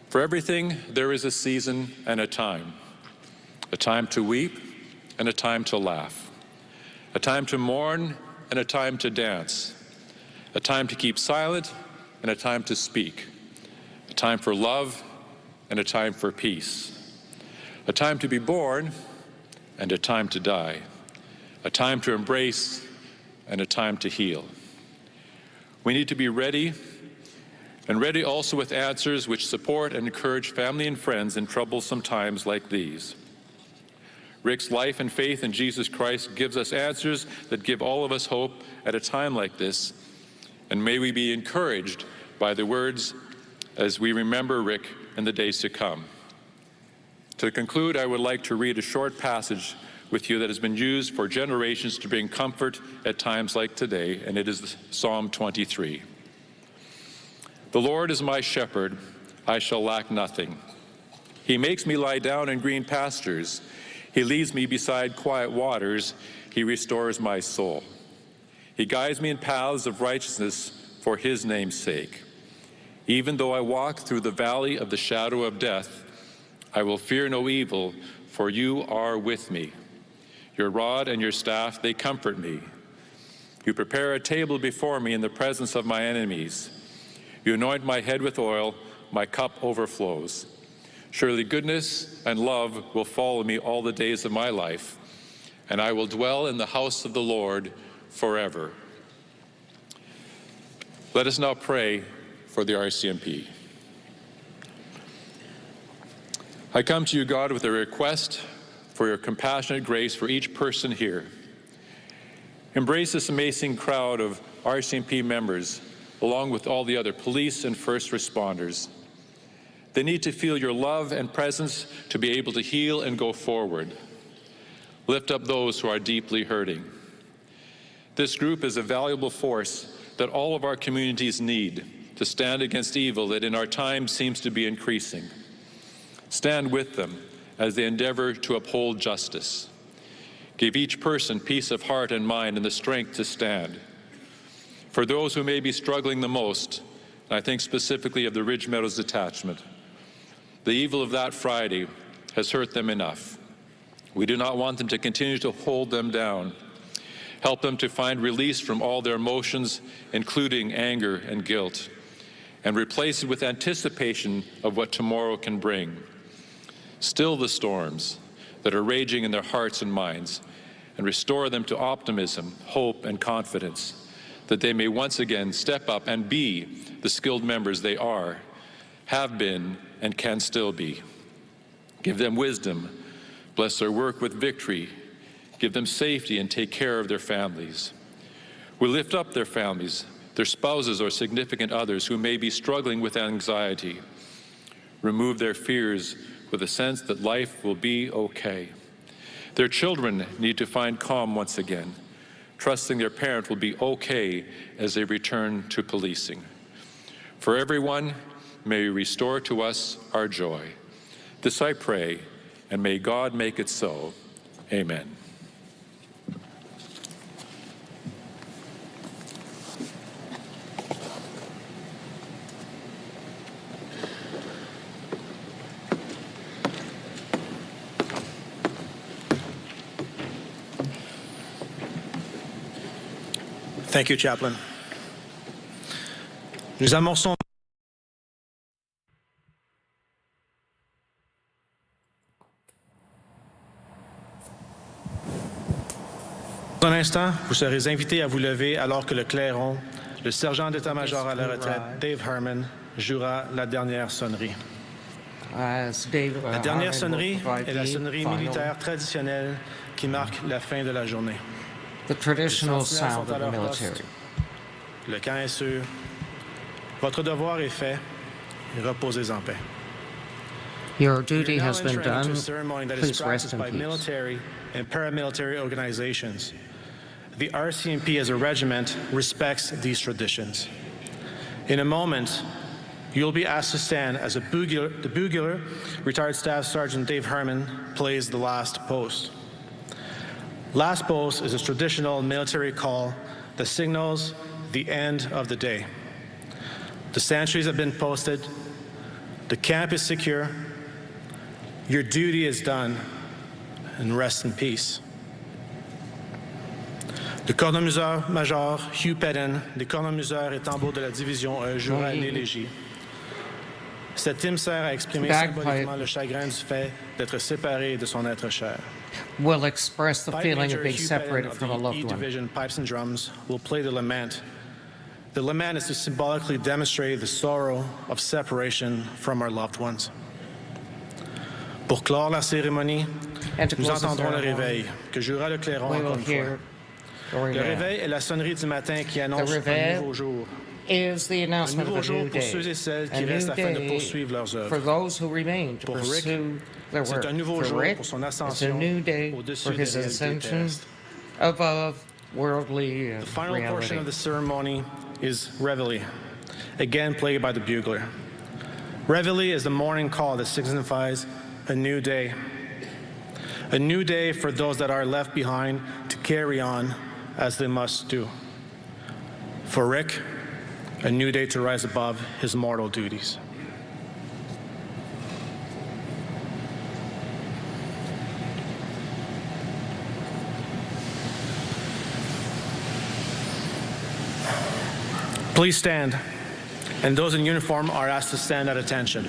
For everything, there is a season and a time to weep and a time to laugh, a time to mourn and a time to dance, a time to keep silent and a time to speak, a time for love and a time for peace, a time to be born and a time to die, a time to embrace and a time to heal. We need to be ready, and ready also with answers which support and encourage family and friends in troublesome times like these. Rick's life and faith in Jesus Christ gives us answers that give all of us hope at a time like this, and may we be encouraged by the words as we remember Rick in the days to come. To conclude, I would like to read a short passage with you that has been used for generations to bring comfort at times like today, and it is Psalm 23. The Lord is my shepherd, I shall lack nothing. He makes me lie down in green pastures. He leads me beside quiet waters. He restores my soul. He guides me in paths of righteousness for his name's sake. Even though I walk through the valley of the shadow of death, I will fear no evil, for you are with me. Your rod and your staff, they comfort me. You prepare a table before me in the presence of my enemies. You anoint my head with oil, my cup overflows. Surely goodness and love will follow me all the days of my life, and I will dwell in the house of the Lord forever. Let us now pray for the RCMP. I come to you, God, with a request for your compassionate grace for each person here. Embrace this amazing crowd of RCMP members, along with all the other police and first responders. They need to feel your love and presence to be able to heal and go forward. Lift up those who are deeply hurting. This group is a valuable force that all of our communities need to stand against evil that in our time seems to be increasing. Stand with them as they endeavor to uphold justice. Give each person peace of heart and mind and the strength to stand. For those who may be struggling the most, and I think specifically of the Ridge Meadows detachment, the evil of that Friday has hurt them enough. We do not want them to continue to hold them down. Help them to find release from all their emotions, including anger and guilt, and replace it with anticipation of what tomorrow can bring. Still the storms that are raging in their hearts and minds, and restore them to optimism, hope, and confidence, that they may once again step up and be the skilled members they are, have been, and can still be. Give them wisdom, bless their work with victory, give them safety, and take care of their families. We lift up their families, their spouses or significant others who may be struggling with anxiety. Remove their fears with a sense that life will be okay. Their children need to find calm once again, trusting their parent will be okay as they return to policing. For everyone, may you restore to us our joy. This I pray, and may God make it so. Amen. Thank you, Chaplain. Nous amorçons Dans un instant, vous serez invités à vous lever alors que le clairon, le sergent d'état-major à la retraite, Dave Harmon, jouera la dernière sonnerie. La dernière sonnerie est la sonnerie militaire traditionnelle qui marque la fin de la journée. The traditional sound of the military. Le camp est sûr. Votre devoir est fait. Reposez en paix. Your duty has been done. Into a ceremony that is Please rest practiced in by peace. military and paramilitary organizations. The RCMP as a regiment respects these traditions. In a moment, you'll be asked to stand as the bugler, retired Staff Sergeant Dave Harmon, plays the last post. Last post is a traditional military call that signals the end of the day. The sentries have been posted. The camp is secure. Your duty is done, and rest in peace. Le colonel-major Hugh Pedden, des colonels-museurs et tambours de la division 1, jouera l'élégie. Cet hymne sert à exprimer symboliquement le chagrin du fait d'être séparé de son être cher. Will express the feeling of being Hugh separated Pedden from a of the loved E one. Division Pipes and Drums will play the lament. The lament is to symbolically demonstrate the sorrow of separation from our loved ones. Pour clore la cérémonie, nous entendrons le réveil, que jouera le clairon encore une fois. Le réveil est la sonnerie du matin qui annonce un nouveau jour, is the announcement of a jour new pour ceux day. et celles A qui new restent afin de day poursuivre leurs for œuvres. those who remain to Pour Rick, pursue their c'est work. un nouveau For jour Rick, pour son it's a ascension new day au-dessus for des his réalités ascension terrestres. above worldly The final reality. portion of the ceremony is Reveille, again played by the bugler. Reveille is the morning call that signifies a new day. A new day for those that are left behind to carry on as they must do. For Rick, a new day to rise above his mortal duties. Please stand, and those in uniform are asked to stand at attention.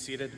seated.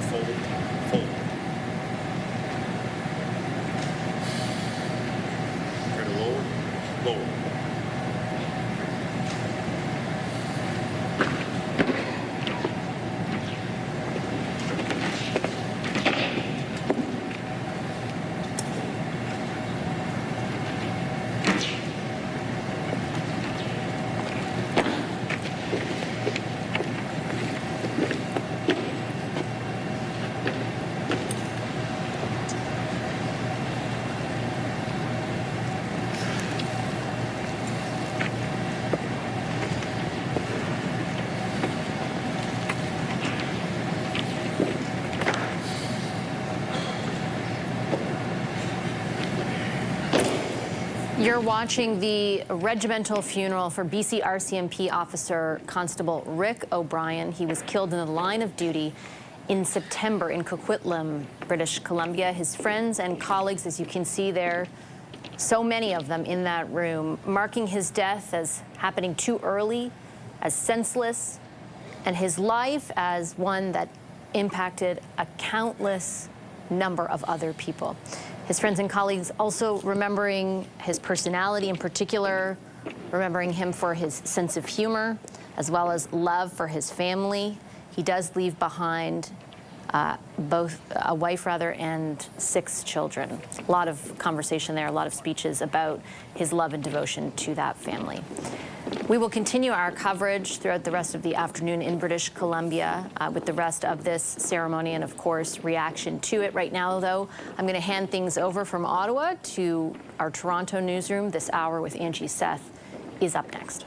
Fold. Fold. Try to lower. Lower. You're watching the regimental funeral for BC RCMP officer Constable Rick O'Brien. He was killed in the line of duty in September in Coquitlam, British Columbia. His friends and colleagues, as you can see there, so many of them in that room, marking his death as happening too early, as senseless, and his life as one that impacted a countless number of other people. His friends and colleagues also remembering his personality in particular, remembering him for his sense of humor, as well as love for his family. He does leave behind both a wife, and 6 children. A lot of conversation there, a lot of speeches about his love and devotion to that family. We will continue our coverage throughout the rest of the afternoon in British Columbia with the rest of this ceremony and, of course, reaction to it. Right now, though, I'm going to hand things over from Ottawa to our Toronto newsroom. This hour with Angie Seth is up next.